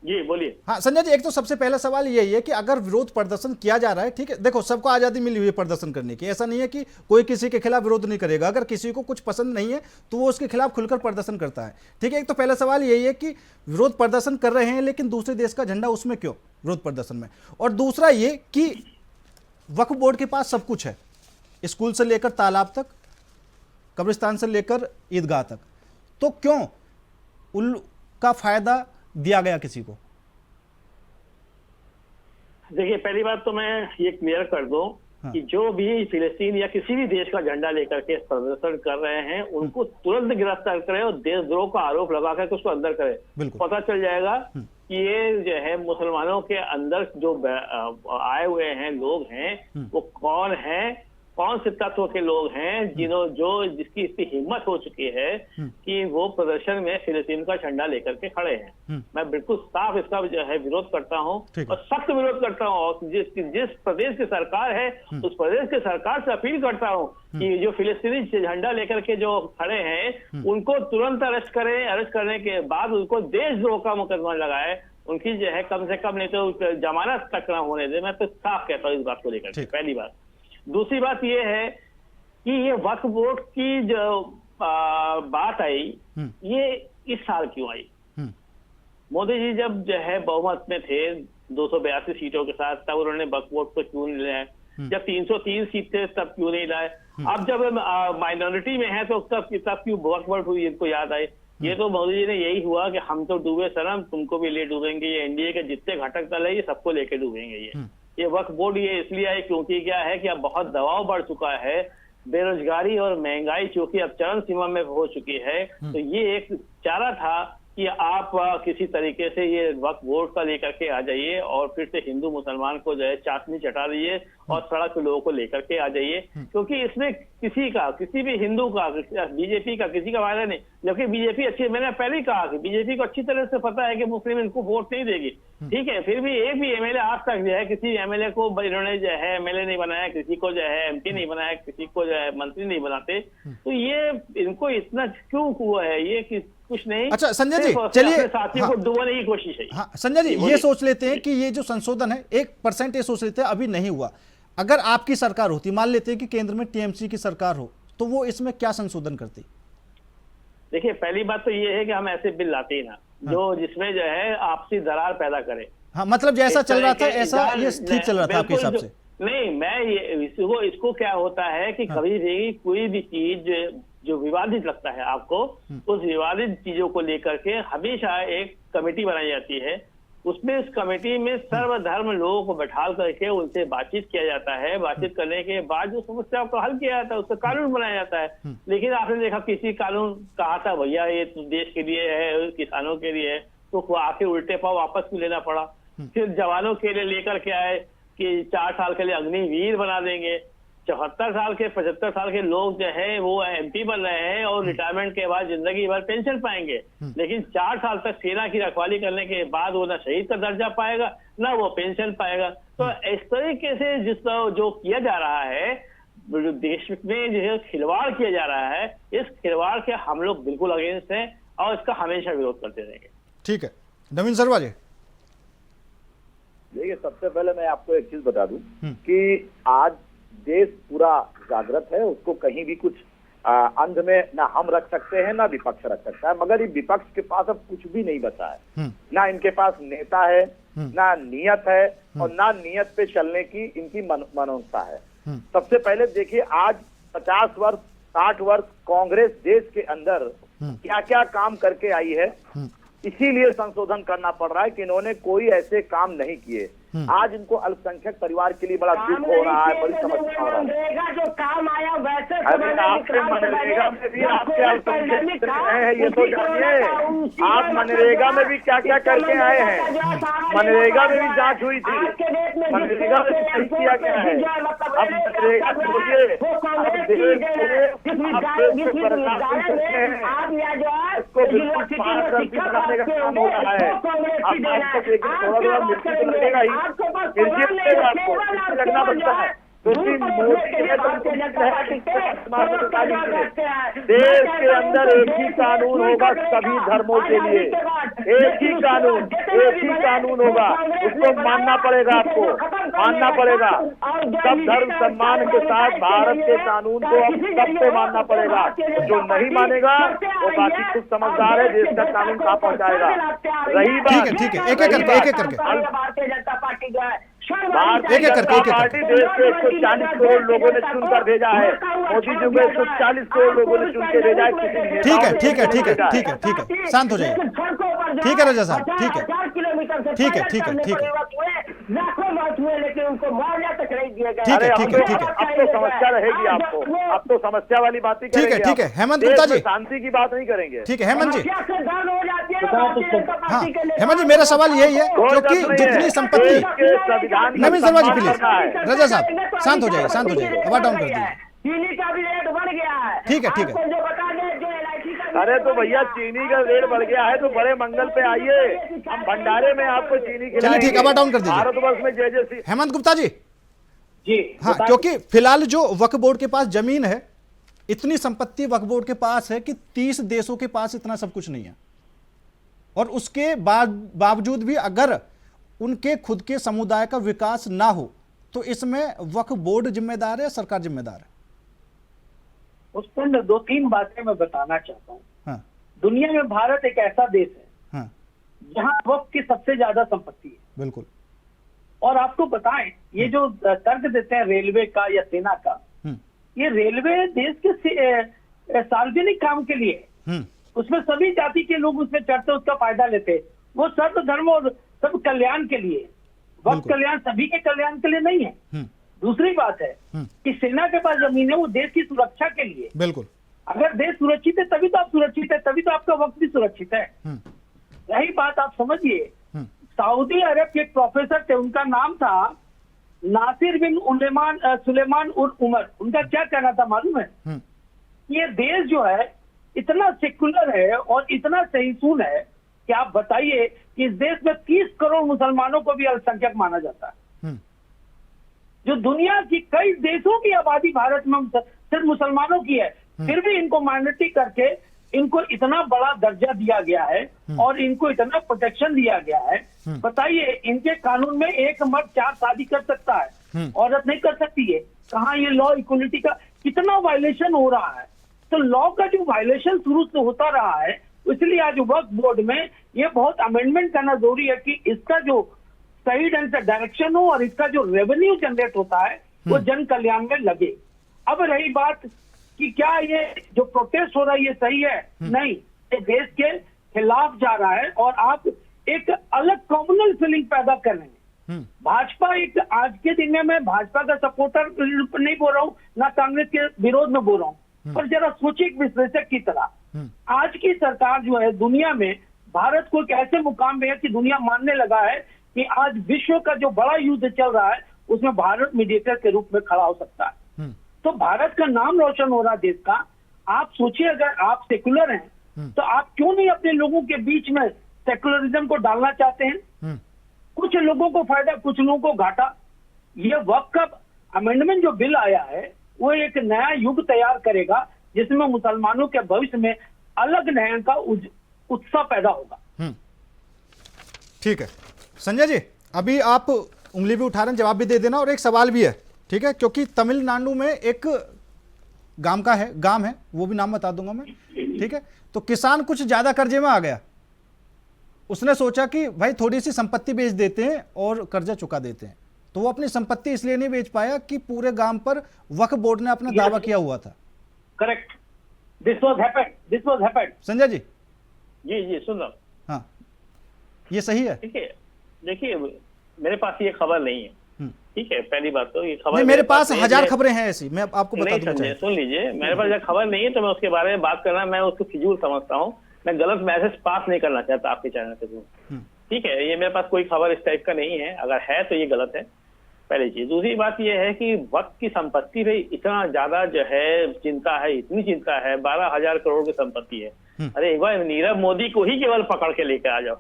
जी बोलिए। हाँ संजय जी, एक तो सबसे पहला सवाल यही है कि अगर विरोध प्रदर्शन किया जा रहा है, ठीक है, देखो सबको आजादी मिली हुई है प्रदर्शन करने की, ऐसा नहीं है कि कोई किसी के खिलाफ विरोध नहीं करेगा। अगर किसी को कुछ पसंद नहीं है तो वो उसके खिलाफ खुलकर प्रदर्शन करता है, ठीक है। एक तो पहला सवाल यही है कि विरोध प्रदर्शन कर रहे हैं लेकिन दूसरे देश का झंडा उसमें क्यों, विरोध प्रदर्शन में। और दूसरा ये कि वक्फ बोर्ड के पास सब कुछ है, स्कूल से लेकर तालाब तक, कब्रिस्तान से लेकर ईदगाह तक, तो क्यों उनका फायदा दिया गया किसी को? देखिए, पहली बात तो मैं ये क्लियर कर दूं कि जो भी फिलिस्तीन या किसी भी देश का झंडा लेकर के प्रदर्शन कर रहे हैं उनको तुरंत गिरफ्तार करें और देशद्रोह का आरोप लगा कर उसको अंदर करें। पता चल जाएगा कि ये जो है मुसलमानों के अंदर जो आए हुए हैं लोग हैं वो कौन हैं, कौन से तत्व के लोग हैं जिसकी इतनी हिम्मत हो चुकी है कि वो प्रदर्शन में फिलिस्तीन का झंडा लेकर के खड़े हैं। मैं बिल्कुल साफ इसका जो है विरोध करता हूं और सख्त विरोध करता हूं। और जिस प्रदेश की सरकार है उस प्रदेश की सरकार से अपील करता हूं कि जो फिलिस्तीनी झंडा लेकर के जो खड़े हैं उनको तुरंत अरेस्ट करें। अरेस्ट करने के बाद उनको देशद्रोह का मुकदमा लगाए, उनकी जो है कम से कम नहीं तो जमानत तक ना होने दे। मैं तो साफ कहता हूँ इस बात को लेकर। पहली बात। दूसरी बात यह है कि ये वक्फ बोर्ड की जो बात आई ये इस साल क्यों आई? मोदी जी जब जो है बहुमत में थे 282 सीटों के साथ, तब उन्होंने वक्फ बोर्ड को क्यों नहीं लाया? जब 303 सीट थे तब क्यों नहीं लाए? अब जब माइनॉरिटी में है तो तब क्यों वक्फ बोर्ड हुई? इनको याद आए। ये तो मोदी जी ने यही हुआ कि हम तो डूबे सनम, तुमको भी ले डूबेंगे। ये एनडीए के जितने घटक दल है ये सबको लेके डूबेंगे। ये वक्फ बोर्ड ये इसलिए है क्योंकि क्या है कि अब बहुत दबाव बढ़ चुका है, बेरोजगारी और महंगाई चूंकि अब चरम सीमा में हो चुकी है, तो ये एक चारा था कि आप किसी तरीके से ये वक्फ बोर्ड का लेकर के आ जाइए और फिर से हिंदू मुसलमान को जो है चाशनी चटा दीजिए और सड़क पे लोगों को लेकर के आ जाइए। क्योंकि इसमें किसी भी हिंदू का, बीजेपी का किसी का फायदा नहीं। जबकि बीजेपी अच्छी, मैंने पहले ही कहा कि बीजेपी को अच्छी तरह से पता है कि मुस्लिम इनको वोट नहीं देगी, ठीक है। फिर भी एक भी एमएलए आज तक जो है किसी एमएलए को इन्होंने जो है एमएलए नहीं बनाया, किसी को जो है एमपी नहीं बनाया, किसी को जो है मंत्री नहीं बनाते। तो ये इनको इतना क्यों हुआ है? ये कुछ नहीं। अच्छा संजय जी, चलिए साथियों को डुबाने की कोशिश है। हाँ संजय जी, ये सोच लेते हैं कि ये जो संशोधन है 1% ये सोच लेते हैं अभी नहीं हुआ। अगर आपकी सरकार होती, मान लेते हैं कि केंद्र में टीएमसी की सरकार हो, तो वो इसमें क्या संशोधन करती? देखिए, पहली बात तो ये है कि हम ऐसे बिल लाते ही ना जो जिसमें जो है आपसी दरार पैदा करे। हाँ, मतलब जैसा चल रहा था ऐसा ये ठीक चल रहा था आपके हिसाब से? नहीं, मैं इसको क्या होता है कि कभी भी कोई भी चीज जो विवादित लगता है आपको, उस विवादित चीजों को लेकर के हमेशा एक कमेटी बनाई जाती है। उसमें इस कमेटी में सर्वधर्म लोगों को बैठाल करके उनसे बातचीत किया जाता है। बातचीत करने के बाद जो समस्या को हल किया जाता है उसका कानून बनाया जाता है। लेकिन आपने देखा किसी कानून कहा था भैया ये तो देश के लिए है, किसानों के लिए है, तो आके उल्टे पाव वापस भी लेना पड़ा। फिर जवानों के लिए लेकर के आए कि 4 साल के लिए अग्निवीर बना देंगे। 74 साल के 75 साल के लोग जो है वो एमपी बन रहे हैं और रिटायरमेंट के बाद जिंदगी भर पेंशन पाएंगे। लेकिन 4 साल तक सेना की रखवाली करने के बाद वो ना शहीद का दर्जा पाएगा ना वो पेंशन पाएगा। तो इस तरीके से जो किया जा रहा है देश में, जो खिलवाड़ किया जा रहा है, इस खिलवाड़ के हम लोग बिल्कुल अगेंस्ट हैं और इसका हमेशा विरोध करते रहेंगे। ठीक है, नवीन शर्मा जी। देखिए, सबसे पहले मैं आपको एक चीज बता दूं कि आज देश पूरा जागृत है, उसको कहीं भी कुछ अंध में ना हम रख सकते हैं ना विपक्ष रख सकता है। मगर ये विपक्ष के पास अब कुछ भी नहीं बचा है, ना इनके पास नेता है, ना नियत है और ना नियत पे चलने की इनकी मनोता है। सबसे पहले देखिए, आज 50 वर्ष 60 वर्ष कांग्रेस देश के अंदर क्या क्या काम करके आई है, इसीलिए संशोधन करना पड़ रहा है कि इन्होंने कोई ऐसे काम नहीं किए। आज इनको अल्पसंख्यक परिवार के लिए बड़ा दुख हो रहा है, बड़ी समस्या हो रहा है। मनरेगा जो काम आया वैसे अरे आपके मनरेगा में भी आपके अल्पसंख्यक आए हैं, ये तो जानिए। आप मनरेगा में भी क्या क्या करके आए हैं? मनरेगा में भी जांच हुई थी, मनरेगा में भी सही किया गया है। अब मनरेगा छोड़िए, इसको बिल्कुल पारदर्शी बनाने का काम हो रहा है। अब आपको देखिए थोड़ा थोड़ा मिर्ची तो लगेगा ही, मिर्ची लगेगा, आपको मिर्ची लगना बनता है। क्योंकि मोदी ने देश के अंदर एक ही कानून होगा सभी धर्मों के लिए, एक ही कानून होगा, उसको मानना पड़ेगा, आपको मानना पड़ेगा। सब धर्म सम्मान के साथ भारत के कानून को अब सबको मानना पड़ेगा। जो नहीं मानेगा वो बाकी खुद समझदार है, देश का कानून कहाँ पहुँचाएगा। रही बात, ठीक है, एक एक करके भारतीय जनता पार्टी जो है भारतीय जनता पार्टी देश के 140 करोड़ लोगों ने चुनकर भेजा है। मोदी जी को 140 करोड़ लोगों ने चुन के भेजा है। ठीक है, शांत हो जाइए। ठीक है रजा साहब, ठीक है लाखों मौत हुए लेकिन उनको मुआवजा तक नहीं दिया गया। ठीक है। अब तो समस्या रहेगी आपको, अब तो समस्या वाली बात ही करेंगे। ठीक है हेमंत गुप्ता जी, शांति की बात नहीं करेंगे। ठीक है हेमंत जी। हाँ हेमंत जी, मेरा सवाल यही है क्योंकि जितनी संपत्ति, नवीन शर्मा जी प्लीज, रजा साहब शांत हो जाइए, आवाज डाउन कर दीजिए। चीनी का भी रेट बढ़ गया है। ठीक है आपको जो बता दें जो LIC का, अरे तो भैया चीनी का रेट बढ़ गया है तो बड़े मंगल पे आइए, हम भंडारे में आपको चीनी खिलाएंगे। चलिए ठीक है, आवाज डाउन कर दीजिए। भारतवर्ष में जय हेमंत गुप्ता जी जी हाँ, क्योंकि फिलहाल जो वक्फ बोर्ड के पास जमीन है, इतनी संपत्ति वक्फ बोर्ड के पास है कि 30 देशों के पास इतना सब कुछ नहीं है, और उसके बावजूद भी अगर उनके खुद के समुदाय का विकास ना हो तो इसमें वक्फ बोर्ड जिम्मेदार है, सरकार जिम्मेदार है? उस पर 2-3 बातें मैं बताना चाहता हूँ। हाँ, दुनिया में भारत एक ऐसा देश है हाँ, जहाँ वक्फ की सबसे ज्यादा संपत्ति है। बिल्कुल। और आपको बताएं, ये जो तर्क देते हैं रेलवे का या सेना का, ये रेलवे देश के सार्वजनिक काम के लिए, उसमें सभी जाति के लोग उसमें चढ़ते, उसका फायदा लेते, वो सर्व धर्म और सब कल्याण के लिए। वक्त कल्याण सभी के कल्याण के लिए नहीं है। दूसरी बात है कि सेना के पास जमीन है, वो देश की सुरक्षा के लिए। बिल्कुल। अगर देश सुरक्षित है तभी तो आप सुरक्षित है, तभी तो आपका वक्त भी सुरक्षित है। यही बात आप समझिए। सऊदी अरब के एक प्रोफेसर थे, उनका नाम था नासिर बिन सुलेमान उमर। उनका क्या कहना था मालूम है? ये देश जो है इतना सेकुलर है और इतना सहिष्णु है कि आप बताइए कि इस देश में 30 करोड़ मुसलमानों को भी अल्पसंख्यक माना जाता है। जो दुनिया की कई देशों की आबादी भारत में सिर्फ मुसलमानों की है, फिर भी इनको माइनॉरिटी करके इनको इतना बड़ा दर्जा दिया गया है और इनको इतना प्रोटेक्शन दिया गया है। बताइए, इनके कानून में एक मर्द 4 शादी कर सकता है, औरत नहीं कर सकती है। कहाँ ये लॉ इक्वलिटी का कितना वायलेशन हो रहा है? तो लॉ का जो वायलेशन शुरू से होता रहा है, इसलिए आज वक्फ बोर्ड में ये बहुत अमेंडमेंट करना जरूरी है कि इसका जो सही ढंग से डायरेक्शन हो और इसका जो रेवेन्यू जनरेट होता है वो जन कल्याण में लगे। अब रही बात कि क्या ये जो प्रोटेस्ट हो रहा है ये सही है? नहीं, ये देश के खिलाफ जा रहा है और आप एक अलग कम्युनल फीलिंग पैदा कर रहे हैं। भाजपा एक आज के दिन में मैं भाजपा का सपोर्टर नहीं बोल रहा हूँ, ना कांग्रेस के विरोध में बोल रहा हूँ, पर जरा सोचिए एक विश्लेषक की तरह, आज की सरकार जो है दुनिया में भारत को एक ऐसे मुकाम में है कि दुनिया मानने लगा है कि आज विश्व का जो बड़ा युद्ध चल रहा है उसमें भारत मीडिएटर के रूप में खड़ा हो सकता है। तो भारत का नाम रोशन हो रहा है देश का। आप सोचिए, अगर आप सेकुलर हैं तो आप क्यों नहीं अपने लोगों के बीच में सेकुलरिज्म को डालना चाहते हैं? कुछ लोगों को फायदा, कुछ लोगों को घाटा। ये वक्फ का अमेंडमेंट जो बिल आया है वो एक नया युग तैयार करेगा जिसमें मुसलमानों के भविष्य में अलग नया का उत्साह पैदा होगा। ठीक है संजय जी, अभी आप उंगली भी उठा रहे हैं, जवाब भी दे देना, और एक सवाल भी है, ठीक है? क्योंकि तमिलनाडु में एक गांव है, वो भी नाम बता दूंगा मैं, ठीक है? तो किसान कुछ ज्यादा कर्जे में आ गया, उसने सोचा कि भाई थोड़ी सी संपत्ति बेच देते हैं और कर्जा चुका देते हैं। तो वो अपनी संपत्ति इसलिए नहीं बेच पाया कि पूरे गांव पर वक्फ बोर्ड ने अपना दावा किया हुआ था। Correct, this was happened. Sanjay ji जी सुन लो। हाँ, ये सही है? देखिए मेरे पास ये खबर नहीं है। ठीक है, पहली बात तो ये खबर नहीं, मेरे पास हजार खबरें हैं ऐसी, मैं आपको बता दूं। नहीं, सुन लीजिए, मेरे पास जब खबर नहीं है तो मैं उसके बारे में बात करना, मैं उसको फिजूल समझता हूँ। मैं गलत मैसेज पास नहीं करना चाहता आपके चैनल के थ्रू। ठीक है, ये मेरे पास कोई खबर इस टाइप का नहीं है, अगर है तो ये गलत है, पहली चीज। दूसरी बात ये है कि वक्त की संपत्ति पे इतना ज्यादा जो है चिंता है, इतनी चिंता है, 12,000 करोड़ की संपत्ति है। अरे एक बार नीरव मोदी को ही केवल पकड़ के लेकर आ जाओ।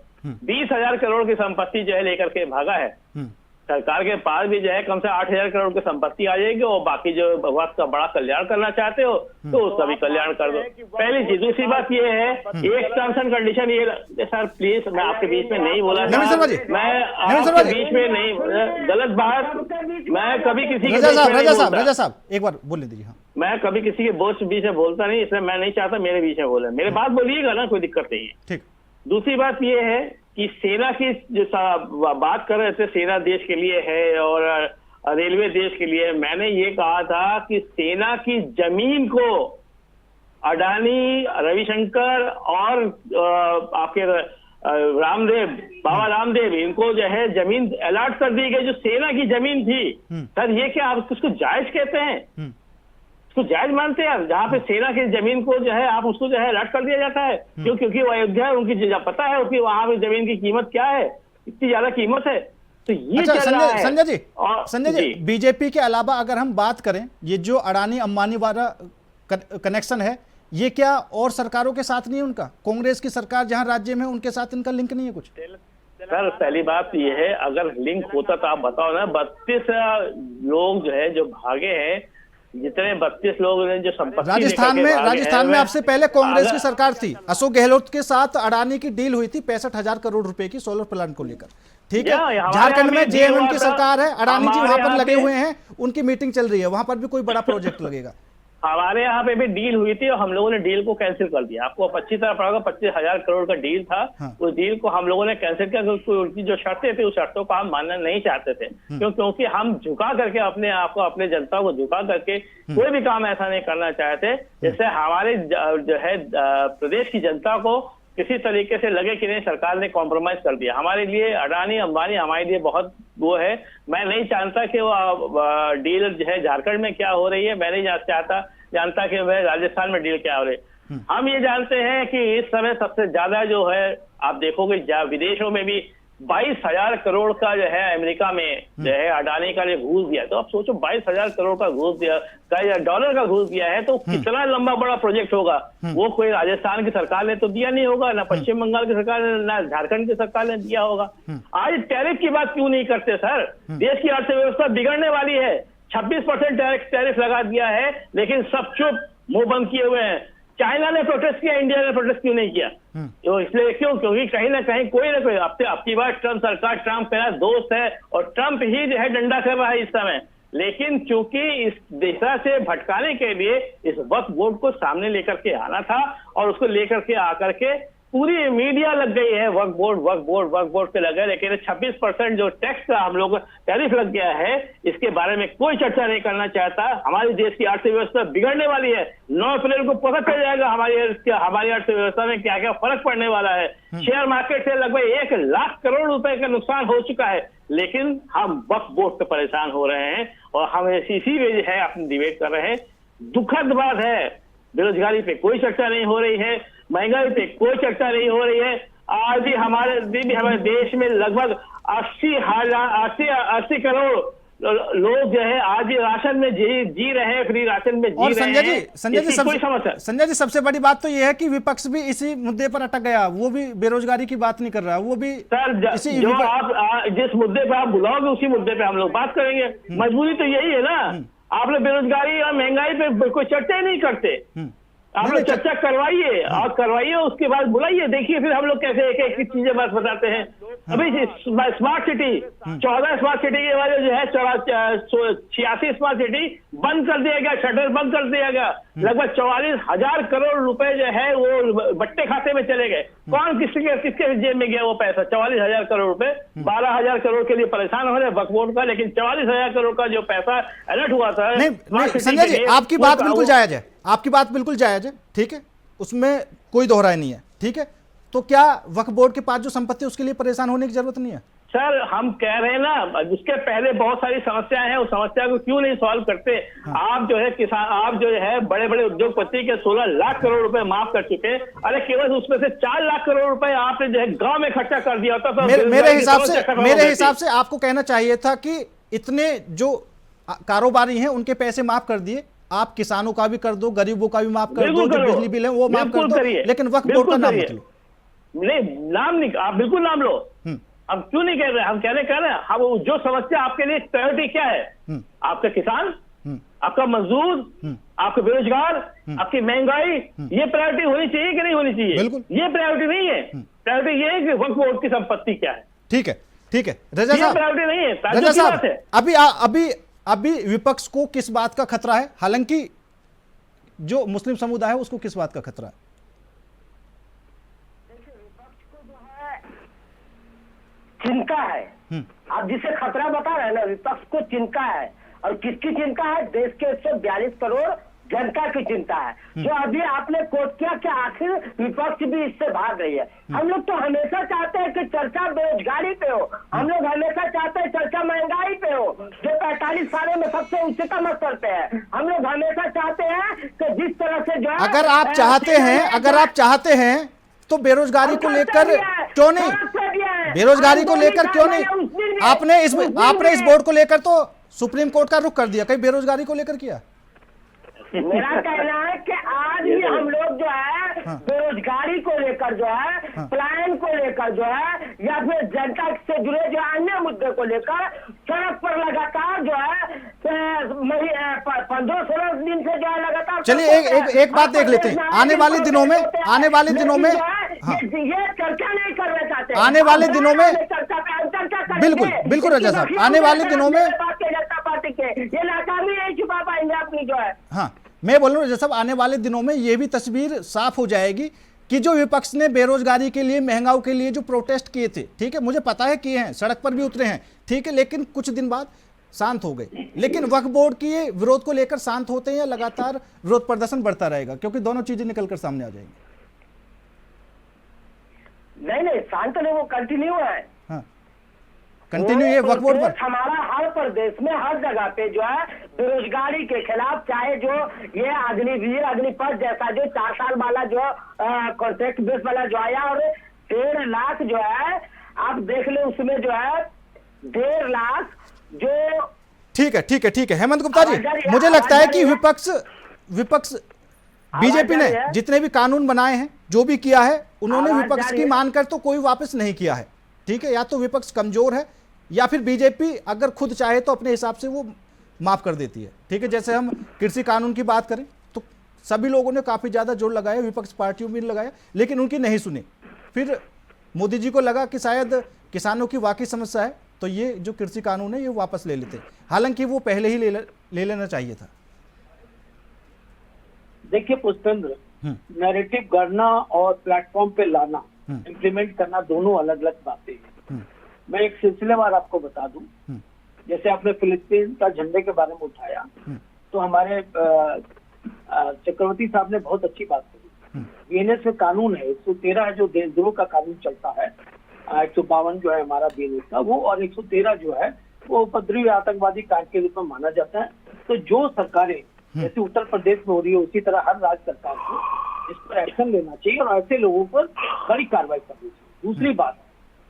20,000 करोड़ की संपत्ति जो है लेकर के भागा है। सरकार के पास भी जो है कम से 8,000 करोड़ की संपत्ति आ जाएगी, और बाकी जो वक्त का बड़ा कल्याण करना चाहते हो तो उसका भी कल्याण कर दो, पहली चीज। दूसरी बात ये है, एक टर्म्स एंड कंडीशन ये, सर प्लीज, मैं आपके बीच में नहीं बोला, मैं आपके बीच में नहीं, गलत बात, मैं कभी किसी के रजा साहब एक बार बोलने दीजिए। हाँ, मैं कभी किसी के बीच में बोलता नहीं, इसलिए मैं नहीं चाहता मेरे बीच में बोले। मेरे बात बोलिएगा ना, कोई दिक्कत नहीं है। ठीक। दूसरी बात ये है कि सेना की जो बात कर रहे थे, सेना देश के लिए है और रेलवे देश के लिए। मैंने ये कहा था कि सेना की जमीन को अडानी, रविशंकर और आपके रामदेव, बाबा रामदेव, इनको जो है जमीन अलॉट कर दी गई, जो सेना की जमीन थी। सर ये क्या आप उसको जायज कहते हैं? उसको जायज मानते हैं? जहाँ पे सेना की जमीन को जो है आप उसको जो है अलॉट कर दिया जाता है, क्यों? क्योंकि वो अयोध्या है, उनकी पता है कि वहां पे जमीन की कीमत क्या है, इतनी ज्यादा कीमत है। तो ये संजय जी, बीजेपी के अलावा अगर हम बात करें, ये जो अडानी अंबानी वाला कनेक्शन है, ये क्या और सरकारों के साथ नहीं है उनका? कांग्रेस की सरकार जहां राज्य में, उनके साथ इनका लिंक नहीं है कुछ? सर पहली बात ये है, अगर लिंक होता तो आप बताओ ना। 32 लोग जो है जो भागे हैं, जितने 32 लोग ने जो संपत्ति राजस्थान में आपसे पहले कांग्रेस की सरकार थी, अशोक गहलोत के साथ अडानी की डील हुई थी 65,000 करोड़ रुपए की सोलर प्लांट को लेकर। ठीक है, झारखंड में जेएमएम की सरकार है, अडानी जी वहां पर लगे हुए हैं, उनकी मीटिंग चल रही है, वहां पर भी कोई बड़ा प्रोजेक्ट लगेगा। हमारे यहाँ पे भी डील हुई थी और हम लोगों ने डील को कैंसिल कर दिया। आपको अच्छी तरह पड़ा होगा, 25,000 करोड़ का डील था। उस डील को हम लोगों ने कैंसिल किया क्योंकि उनकी जो शर्तें थी, उस शर्तों को हम मानना नहीं चाहते थे। क्योंकि हम झुका करके अपने आप को, अपने जनता को झुका करके कोई भी काम ऐसा नहीं करना चाहते जिससे हमारे जो है प्रदेश की जनता को किसी तरीके से लगे कि नहीं सरकार ने कॉम्प्रोमाइज कर दिया। हमारे लिए अडानी अंबानी हमारे लिए बहुत वो है। मैं नहीं जानता कि वो डील जो है झारखंड में क्या हो रही है, मैं नहीं जानता कि वह राजस्थान में डील क्या हो रही है। हम ये जानते हैं कि इस समय सबसे ज्यादा जो है आप देखोगे विदेशों में भी 22,000 करोड़ का जो है अमेरिका में जो है अडानी का घूस दिया। तो आप सोचो 22,000 करोड़ का घूस दिया, डॉलर का घूस दिया है, तो कितना लंबा बड़ा प्रोजेक्ट होगा। वो कोई राजस्थान की सरकार ने तो दिया नहीं होगा, ना पश्चिम बंगाल की सरकार ने, ना झारखंड की सरकार ने दिया होगा। आज टैरिफ की बात क्यों नहीं करते सर? देश की अर्थव्यवस्था बिगड़ने वाली है, 26% टैरिफ लगा दिया है, लेकिन सब चुप, मुंह बंद किए हुए हैं। चाइना ने प्रोटेस्ट किया, इंडिया ने प्रोटेस्ट क्यों नहीं किया? तो इसलिए क्यों? क्योंकि कहीं ना कहीं कोई ना कोई आपकी बात, ट्रम्प सरकार, ट्रम्प मेरा दोस्त है और ट्रम्प ही जो है डंडा कर रहा है इस समय। लेकिन चूंकि इस दिशा से भटकाने के लिए इस वक्फ बोर्ड को सामने लेकर के आना था और उसको लेकर के आकर के पूरी मीडिया लग गई है वक्फ बोर्ड पे लगा। लेकिन 26% जो टैक्स का हम लोग टैरिफ लग गया है, इसके बारे में कोई चर्चा नहीं करना चाहता। हमारे देश की अर्थव्यवस्था बिगड़ने वाली है। 9 अप्रैल को पता चल जाएगा हमारी अर्थव्यवस्था में क्या क्या फर्क पड़ने वाला है। शेयर मार्केट से लगभग 1 लाख करोड़ रुपए का नुकसान हो चुका है, लेकिन हम वक्फ बोर्ड पे परेशान हो रहे हैं और हम इसी में जो है अपनी डिबेट कर रहे हैं। दुखद बात है, बेरोजगारी पे कोई चर्चा नहीं हो रही है, महंगाई पे कोई चर्चा नहीं हो रही है। आज भी हमारे देश में लगभग 80 करोड़ लोग जो है आज राशन में जी रहे हैं, फ्री राशन में जी रहे हैं। संजय जी सबसे बड़ी बात तो यह है कि विपक्ष भी इसी मुद्दे पर अटक गया, वो भी बेरोजगारी की बात नहीं कर रहा, वो भी सर जो आप जिस मुद्दे पे आप बुलाओगे उसी मुद्दे पे हम लोग बात करेंगे। मजबूरी तो यही है ना, आप लोग बेरोजगारी और महंगाई पे कोई चर्चा ही नहीं करते। आप लोग चर्चा करवाइए और करवाइए, उसके बाद बुलाइए, देखिए फिर हम लोग कैसे एक एक चीजें बात बताते हैं। अभी स्मार्ट सिटी 14 स्मार्ट सिटी के वाले जो है 86 स्मार्ट सिटी बंद कर दिया गया, शटर बंद कर दिया गया। लगभग 44,000 करोड़ रुपए जो है वो बट्टे खाते में चले गए। कौन किसके जेब में गया वो पैसा? 44,000 करोड़ रुपए। 12,000 करोड़ के लिए परेशान हो रहे वक्फ बोर्ड का, लेकिन 44,000 करोड़ का जो पैसा अलर्ट हुआ था। संजय जी आपकी बात बिल्कुल जायज है, आपकी बात बिल्कुल जायज है, ठीक है, उसमें कोई दोहराई नहीं है, ठीक है। तो क्या वक्फ बोर्ड के पास जो संपत्ति उसके लिए परेशान होने की जरूरत नहीं है? सर हम कह रहे हैं ना, जिसके पहले बहुत सारी समस्याएं हैं, उस समस्या को क्यों नहीं सॉल्व करते। आप जो है किसान, आप जो है बड़े बड़े उद्योगपति के 16 लाख करोड़ रुपए माफ कर चुके। अरे केवल उसमें से 4 लाख करोड़ रुपए आपने जो है गांव में खर्चा कर दिया होता तो मेरे हिसाब से आपको कहना चाहिए था कि इतने जो कारोबारी हैं उनके पैसे माफ कर दिए, आप किसानों का भी कर दो, गरीबों का भी माफ कर दो, जो बिजली बिल है वो माफ कर दो, लेकिन वक्फ बोर्ड का नाम मत लो। नहीं, नाम नहीं, आप बिल्कुल नाम लो। हम क्यों नहीं कह रहे, हम कह रहे हैं हम जो समस्या आपके लिए प्रायोरिटी क्या है, आपका किसान, आपका मजदूर, आपके बेरोजगार, आपकी महंगाई, ये प्रायोरिटी होनी चाहिए कि नहीं होनी चाहिए? ये प्रायोरिटी नहीं है। प्रायोरिटी ये है कि वक्फ बोर्ड की संपत्ति क्या है। ठीक है, ठीक है रजा साहब, प्रायोरिटी नहीं है। रजा साहब, अभी विपक्ष को किस बात का खतरा है, हालांकि जो मुस्लिम समुदाय है उसको किस बात का खतरा है? चिंता है। आप जिसे खतरा बता रहे हैं ना, विपक्ष को चिंता है। और किसकी चिंता है? देश के 142 करोड़ जनता की चिंता है। जो अभी आपने कोट किया कि आखिर विपक्ष भी इससे भाग रही है। हम लोग तो हमेशा चाहते हैं कि चर्चा बेरोजगारी पे हो, हम लोग हमेशा चाहते हैं चर्चा महंगाई पे हो, जो 45 सालों में सबसे उच्चतम स्तर पे है। हम लोग हमेशा चाहते हैं कि जिस तरह से जो अगर आप चाहते हैं तो बेरोजगारी को लेकर क्यों नहीं, बेरोजगारी को लेकर क्यों नहीं आपने इस बोर्ड को लेकर तो सुप्रीम कोर्ट का रुख कर दिया, कहीं बेरोजगारी को लेकर किया? मेरा कहना है कि आज भी हम लोग जो है बेरोजगारी को लेकर जो है, पलायन को लेकर जो है, या फिर जनता से जुड़े जो अन्य मुद्दे को लेकर सड़क पर लगातार जो है 15-16 दिन से जो है लगातार। चलिए एक बात देख लेते हैं, आने वाले दिनों में ये चर्चा नहीं करना चाहते, आने वाले दिनों में चर्चा बिल्कुल रजा साहब, आने वाले दिनों में जनता पार्टी के ये नाकामी नहीं छुपा पाएंगे अपनी जो है। हाँ, मैं बोल रहा हूँ जैसा आने वाले दिनों में ये भी तस्वीर साफ हो जाएगी कि जो विपक्ष ने बेरोजगारी के लिए, महंगाई के लिए जो प्रोटेस्ट किए थे, ठीक है, मुझे पता है किए हैं, सड़क पर भी उतरे हैं, ठीक है, लेकिन कुछ दिन बाद शांत हो गए। लेकिन वक्फ बोर्ड की ये विरोध को लेकर शांत होते हैं या लगातार विरोध प्रदर्शन बढ़ता रहेगा? क्योंकि दोनों चीजें निकलकर सामने आ जाएंगी। नहीं, शांत नहीं, वो कंटिन्यू है। कंटिन्यू ये वक्फ बोर्ड पर हमारा हर प्रदेश में हर जगह पे जो है बेरोजगारी के खिलाफ, चाहे जो ये अग्निवीर, अग्निपथ जैसा जो 4 साल वाला जो कॉन्ट्रैक्ट बेस वाला जो आया, और 1.5 लाख जो है आप देख ले, उसमें जो है 1.5 लाख जो। ठीक है हेमंत गुप्ता जी, मुझे लगता है कि विपक्ष बीजेपी ने जितने भी कानून बनाए हैं, जो भी किया है, उन्होंने विपक्ष की मानकर तो कोई वापस नहीं किया है। ठीक है, या तो विपक्ष कमजोर है या फिर बीजेपी अगर खुद चाहे तो अपने हिसाब से वो माफ कर देती है। ठीक है, जैसे हम कृषि कानून की बात करें तो सभी लोगों ने काफी ज्यादा जोर लगाया, विपक्ष पार्टियों में लगाया, लेकिन उनकी नहीं सुनी। फिर मोदी जी को लगा कि शायद किसानों की वाकई समस्या है, तो ये जो कृषि कानून है ये वापस ले लेते, हालांकि वो पहले ही ले लेना चाहिए था। देखिए पुष्पेंद्र, नैरेटिव गढ़ना और प्लेटफॉर्म पे लाना, इम्प्लीमेंट करना, दोनों अलग अलग बातें हैं। मैं एक सिलसिलेवार आपको बता दूं, जैसे आपने फिलिस्तीन का झंडे के बारे में उठाया, तो हमारे चक्रवर्ती साहब ने बहुत अच्छी बात करी। बीएनएस में कानून है, 113 है जो देशद्रोह का कानून चलता है, 152 जो है हमारा बीएनएस का वो, और 113 जो है वो उपद्रवी आतंकवादी कांड के रूप में माना जाता है। तो जो सरकारें जैसे उत्तर प्रदेश में हो रही है, उसी तरह हर राज्य सरकार को इस पर एक्शन लेना चाहिए और ऐसे लोगों पर कड़ी कार्रवाई करनी चाहिए। दूसरी बात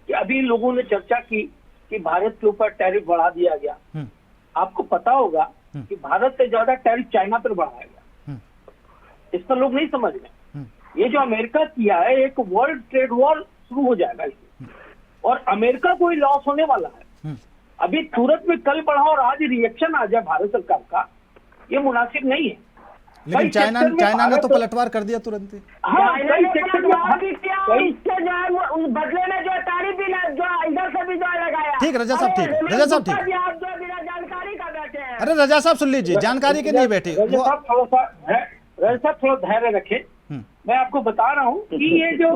कि अभी लोगों ने चर्चा की कि भारत के ऊपर टैरिफ बढ़ा दिया गया। आपको पता होगा कि भारत से ज्यादा टैरिफ चाइना पर बढ़ाया गया, इस पर लोग नहीं समझ रहे। ये जो अमेरिका किया है, एक वर्ल्ड ट्रेड वॉर शुरू हो जाएगा इससे, और अमेरिका को ही लॉस होने वाला है। अभी तुरंत में कल बढ़ा और आज रिएक्शन आ जाए भारत सरकार का, ये मुनासिब नहीं है। लेकिन चाइना ने तो पलटवार कर दिया तुरंत ही। बदले में जो तारीफ भी जो इधर से भी जो लगाया। ठीक, रजा साहब ठीक, रजा साहब ठीक। आप जो बिना जानकारी का बैठे हैं। अरे रजा साहब सुन लीजिए, जानकारी के नहीं बैठे। रजा साहब थोड़ा धैर्य रखे। मैं आपको बता रहा हूँ कि ये जो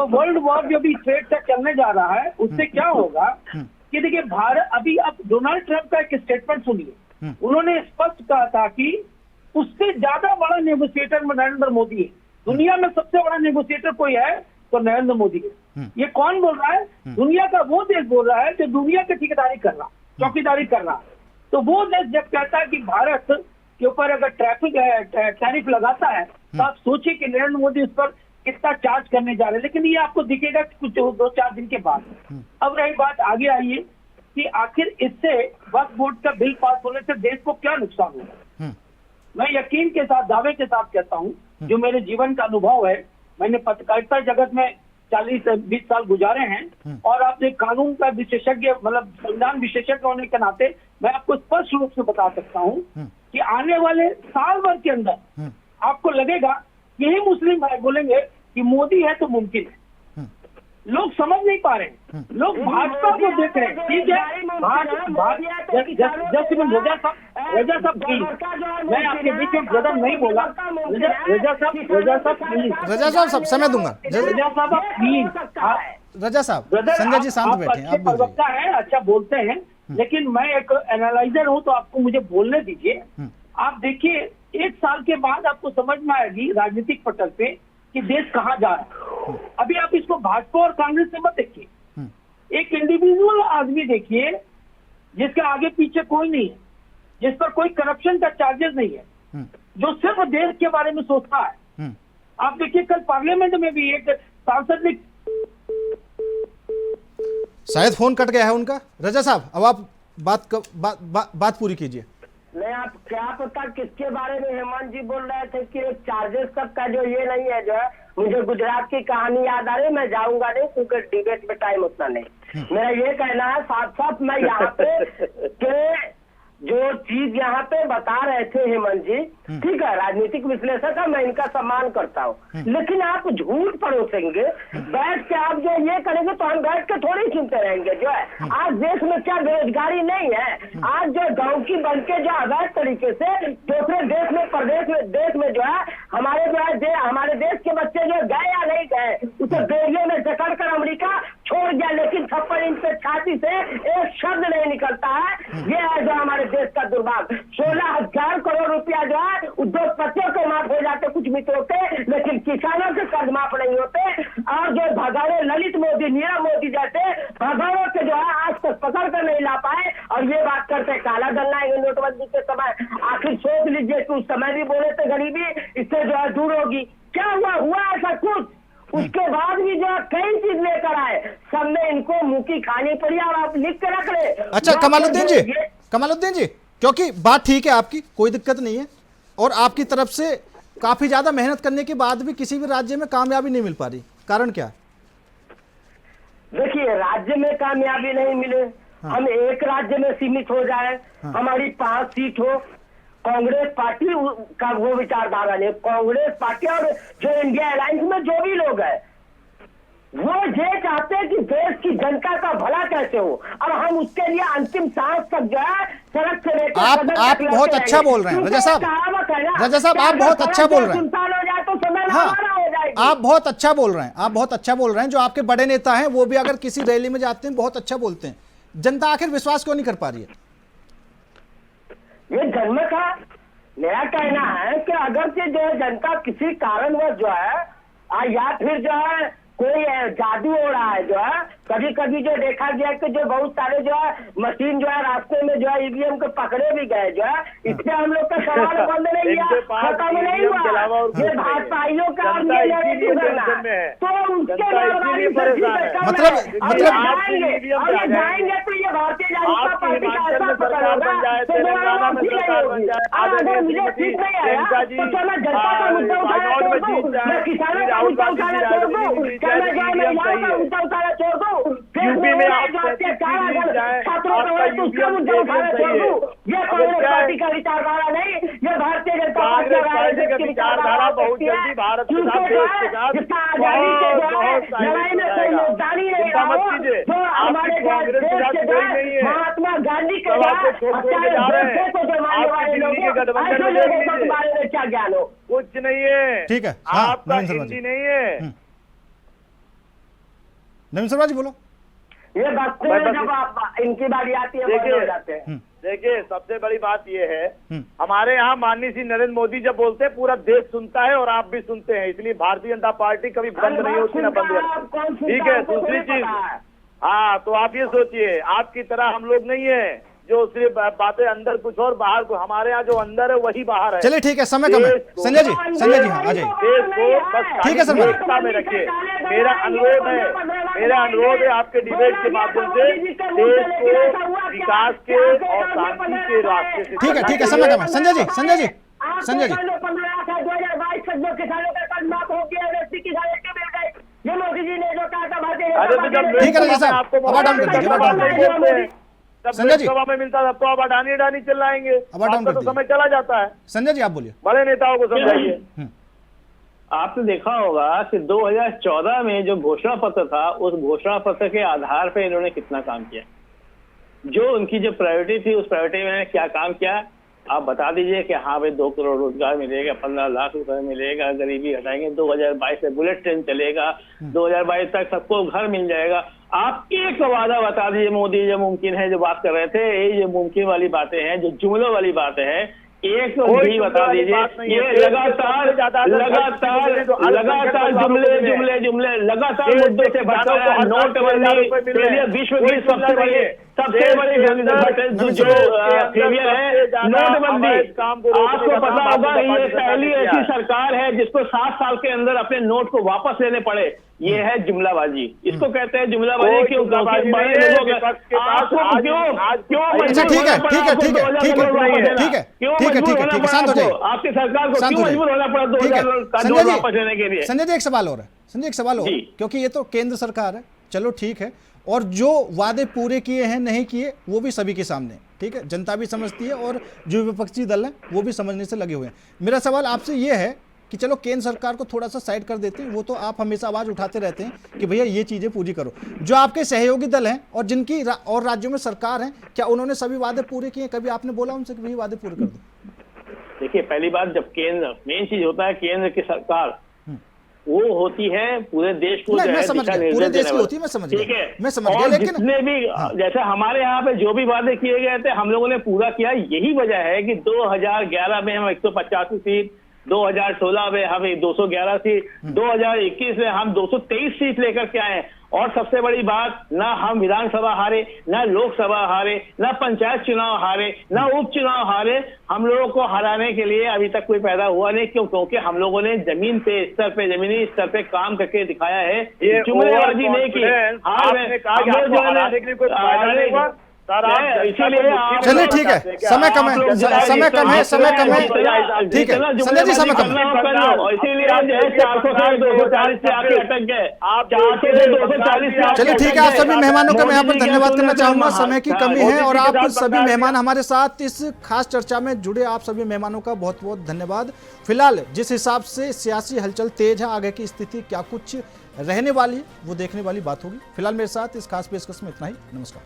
वर्ल्ड वॉर जो भी ट्रेड तक चलने जा रहा है, उससे क्या होगा कि देखिए भारत, अभी आप डोनाल्ड ट्रंप का एक स्टेटमेंट सुनिए। उन्होंने स्पष्ट कहा था कि उससे ज्यादा बड़ा नेगोशिएटर नरेंद्र मोदी है। दुनिया में सबसे बड़ा नेगोशिएटर कोई है तो नरेंद्र मोदी है। ये कौन बोल रहा है? दुनिया का वो देश बोल रहा है जो दुनिया की ठेकेदारी कर रहा, चौकीदारी कर रहा। तो वो देश जब कहता है कि भारत के ऊपर अगर टैरिफ लगाता है, तो आप सोचिए कि नरेंद्र मोदी उस पर कितना चार्ज करने जा रहे हैं। लेकिन ये आपको दिखेगा कुछ 2-4 दिन के बाद। अब रही बात आगे आइए कि आखिर इससे वक्फ बोर्ड का बिल पास होने से देश को क्या नुकसान होगा। मैं यकीन के साथ, दावे के साथ कहता हूँ, जो मेरे जीवन का अनुभव है, मैंने पत्रकारिता जगत में 40-20 साल गुजारे हैं, और आपने कानून का विशेषज्ञ, मतलब संविधान विशेषज्ञ होने के नाते मैं आपको स्पष्ट रूप से बता सकता हूँ कि आने वाले साल भर के अंदर आपको लगेगा, यही मुस्लिम भाई बोलेंगे कि मोदी है तो मुमकिन है। लोग समझ नहीं पा रहे हैं, लोग भाजपा को देख रहे हैं। ठीक है, रजा साहब प्लीज, मैं आपके बीच में ब्रदर नहीं बोला। रजा साहब समय दूंगा। रजा साहब आप प्लीज, रजा साहब, संजय जी शांत बैठे, आप प्रवक्ता है, अच्छा बोलते हैं, लेकिन मैं एक एनालाइजर हूँ, तो आपको मुझे बोलने दीजिए। आप देखिए, 1 साल के बाद आपको समझ में आएगी राजनीतिक पटल पे कि देश कहाँ जा रहा है। अभी आप इसको भाजपा और कांग्रेस से मत देखिए, एक इंडिविजुअल आदमी देखिए जिसके आगे पीछे कोई नहीं है, जिस पर कोई करप्शन का चार्जेस नहीं है, जो सिर्फ देश के बारे में सोचता है। आप देखिए, कल पार्लियामेंट में भी एक सांसद ने, शायद फोन कट गया है उनका। रजा साहब, अब आप बात पूरी कीजिए। नहीं, आप क्या पता किसके बारे में हेमंत जी बोल रहे थे कि चार्जेस तक का जो ये नहीं है, जो है मुझे गुजरात की कहानी याद आ रही। मैं जाऊंगा नहीं क्योंकि डिबेट में टाइम उतना नहीं। मेरा ये कहना है, साथ साथ मैं यहाँ पे के जो चीज यहाँ पे बता रहे थे हेमंत जी, ठीक है, राजनीतिक विश्लेषक है, मैं इनका सम्मान करता हूँ, लेकिन आप झूठ परोसेंगे बैठ के, आप जो ये करेंगे तो हम बैठ के थोड़ी सुनते रहेंगे। जो है आज देश में क्या बेरोजगारी नहीं है? आज जो गाँव की बन के जो अवैध तरीके से दूसरे देश में, प्रदेश में, देश में जो है हमारे हमारे देश के बच्चे जो गए या नहीं गए, उसे बेरिये में जकड़ कर अमेरिका छोड़ गया, लेकिन 56 इंच पे छाती से एक शब्द नहीं निकलता है। ये है जो हमारे देश का दुर्भाग्य। 16,000 करोड़ रुपया जो है उद्योगपतियों के माफ हो जाते कुछ मित्रों के, लेकिन किसानों के कर्ज माफ नहीं होते। और जो भगाड़े ललित मोदी, नीरव मोदी जैसे भगाड़ों के जो है आज तक पकड़ कर नहीं ला पाए, और ये बात करते काला धन लाएंगे नोटबंदी के समय। आखिर सोच लीजिए कि उस समय भी बोले थे गरीबी इससे जो है दूर होगी, क्या हुआ ऐसा कुछ? उसके बाद भी जो कई चीज लेकर आए, सब में इनको मुंह की खानी पड़ी, और आप लिख के रख ले। अच्छा कमालुद्दीन जी, क्योंकि बात ठीक है आपकी, कोई दिक्कत नहीं है, और आपकी तरफ से काफी ज्यादा मेहनत करने के बाद भी किसी भी राज्य में कामयाबी नहीं मिल पा रही, कारण क्या है? देखिए, राज्य में कामयाबी नहीं मिले, हम एक राज्य में सीमित हो जाए, हमारी 5 सीट हो, कांग्रेस पार्टी का वो विचारधारा नहीं। कांग्रेस पार्टी और जो इंडिया अलायंस में जो भी लोग हैं, वो ये चाहते हैं कि देश की जनता का भला कैसे हो, और हम उसके लिए अंतिम सांस तक जो है सड़क से लेकर आप बहुत अच्छा बोल रहे हैं रजा साहब, आप बहुत अच्छा बोल रहे हैं। हो जाए तो समय हो जाएगी। आप बहुत अच्छा बोल रहे हैं, जो आपके बड़े नेता हैं वो भी अगर किसी रैली में जाते हैं बहुत अच्छा बोलते हैं। जनता आखिर विश्वास क्यों नहीं कर पा रही है? ये जन्म का मेरा कहना है कि अगर से जो है जनता किसी कारणवश जो है या फिर जो है कोई जादू हो रहा है, जो है कभी कभी जो देखा गया कि जो बहुत सारे जो है मशीन जो है रास्ते में जो है ईवीएम को पकड़े भी गए, जो है इससे हम लोग का सवाल बंद नहीं हुआ, खत्म नहीं हुआ। ये भाजपाइयों का तो उसके जाएंगे तो ये भारतीय जनता पार्टी का ऐसा पकड़ेगा तो अगर मुझे ठीक नहीं आया तो क्या मैं जनता का मुद्दा उठाना छोड़ दूं, मैं किसानों का मुद्दा उठाना छोड़ दूं, क्या मैं जो महिलाओं का मुद्दा उठाना छोड़ दूं, यूपी में आप छात्रों का उसका मुद्दा उठाना छोड़ दूं? ये कांग्रेस पार्टी का विचारधारा नहीं, ये भारतीय जनता पार्टी का विचारधारा बहुत जल्दी भारत जिसका आजादी के जो है लड़ाई में कोई योगदान ही नहीं रहा हो, जो हमारे देश के महात्मा गांधी के बारे में क्या ज्ञान हो? कुछ नहीं है, ठीक है, आपका हिंदी नहीं है। नवीन शर्मा जी बोलो। ये बात जब इनकी बारी आती है हो जाते हैं। देखिए देखिए सबसे बड़ी बात ये है, हमारे यहाँ माननीय श्री नरेंद्र मोदी जब बोलते हैं पूरा देश सुनता है और आप भी सुनते हैं, इसलिए भारतीय जनता पार्टी कभी बंद नहीं होती ना बंद होती। ठीक है, दूसरी चीज, हाँ तो आप ये सोचिए, आपकी तरह हम लोग नहीं है जो सिर्फ बातें अंदर कुछ और बाहर को, हमारे यहाँ जो अंदर है वही बाहर है। चलिए ठीक है, समय कम है। संजय जी हाँ आ जाइए। देश को बस ठीक है सर, एकता में रखिए। मेरा अनुरोध है आपके डिबेट के माध्यम से देश को विकास के और शांति के रास्ते से। ठीक है, समय कम है। संजय जी 2022 तक जो किसानों का कर्ज माफ हो गया, किसानों के मिल गए, ये मोदी जी ने जो कहा था भारतीय। ठीक है साहब, अब डाउन कर दीजिए। संजय जी सभा में मिलता था तो अब अडानी चिल्लाएंगे, आपका तो समय चला जाता है। संजय जी आप बोलिए। बड़े नेताओं को समझाइए। आपने देखा होगा कि 2014 में जो घोषणा पत्र था, उस घोषणा पत्र के आधार पर इन्होंने कितना काम किया, जो उनकी जो प्रायोरिटी थी उस प्रायोरिटी में क्या काम किया, आप बता दीजिए कि हाँ भाई 2 करोड़ रोजगार मिलेगा, 15 लाख रुपए मिलेगा, गरीबी हटाएंगे, 2022 में बुलेट ट्रेन चलेगा, 2022 तक सबको घर मिल जाएगा। आप एक वादा बता दीजिए मोदी, जो मुमकिन है, जो बात कर रहे थे, ये मुमकिन वाली बातें हैं, जो जुमलों वाली बातें हैं, एक भी बता दीजिए। ये लगातार जुमले लगातार मुद्दों से बता रहा है। नोटबंदी विश्व की सबसे बड़ी जो फेलियर है नोटबंदी। आपको पता होगा ये पहली ऐसी सरकार है जिसको 7 साल के अंदर अपने नोट को वापस लेने पड़े। ये है जुमलाबाजी, इसको कहते हैं जुमलाबाजी। क्यों? शांत हो जाइए। आपकी सरकार को क्यों मजबूर होना पड़ा 2000 का नोट वापस लेने के लिए? संजय जी एक सवाल और है, क्योंकि ये तो केंद्र सरकार है, चलो ठीक है, और जो वादे पूरे किए हैं नहीं किए वो भी सभी के सामने, ठीक है, जनता भी समझती है और जो विपक्षी दल है वो भी समझने से लगे हुए हैं। मेरा सवाल आपसे ये है कि चलो केंद्र सरकार को थोड़ा सा साइड कर देते हैं, वो तो आप हमेशा आवाज उठाते रहते हैं कि भैया ये चीजें पूरी करो। जो आपके सहयोगी दल हैं और जिनकी और राज्यों में सरकार है, क्या उन्होंने सभी वादे पूरे किए? कभी आपने बोला उनसे कि भैया वादे पूरे कर दो? देखिए, पहली बात, जब केंद्र, मेन चीज होता है केंद्र की सरकार, वो होती है पूरे देश को जो है दिशा निर्देश देने वाली। ठीक है, मैं समझ गया, लेकिन जितने भी जैसे हमारे यहाँ पे जो भी वादे किए गए थे हम लोगों ने पूरा किया। यही वजह है कि 2011 में हम 185 सीट, 2016 में हम 211 सीट, 2021 में हम 223 सीट लेकर के आए। और सबसे बड़ी बात, ना हम विधानसभा हारे, ना लोकसभा हारे, ना पंचायत चुनाव हारे, ना उपचुनाव हारे। हम लोगों को हराने के लिए अभी तक कोई पैदा हुआ नहीं। क्यों? क्योंकि हम लोगों ने जमीनी स्तर पे काम करके दिखाया है, जुमलेबाजी नहीं की। चलिए ठीक है, समय कम है। ठीक है संजय जी, समय कम है, इसीलिए 440 से आके अटक गए। आप 440। चलिए ठीक है, आप सभी मेहमानों का मैं यहाँ पर धन्यवाद करना चाहूंगा। समय की कमी है और आप सभी मेहमान हमारे साथ इस खास चर्चा में जुड़े, आप सभी मेहमानों का बहुत बहुत धन्यवाद। फिलहाल जिस हिसाब से सियासी हलचल तेज है, आगे की स्थिति क्या कुछ रहने वाली है वो देखने वाली बात होगी। फिलहाल मेरे साथ इस खास पेशकश में इतना ही। नमस्कार।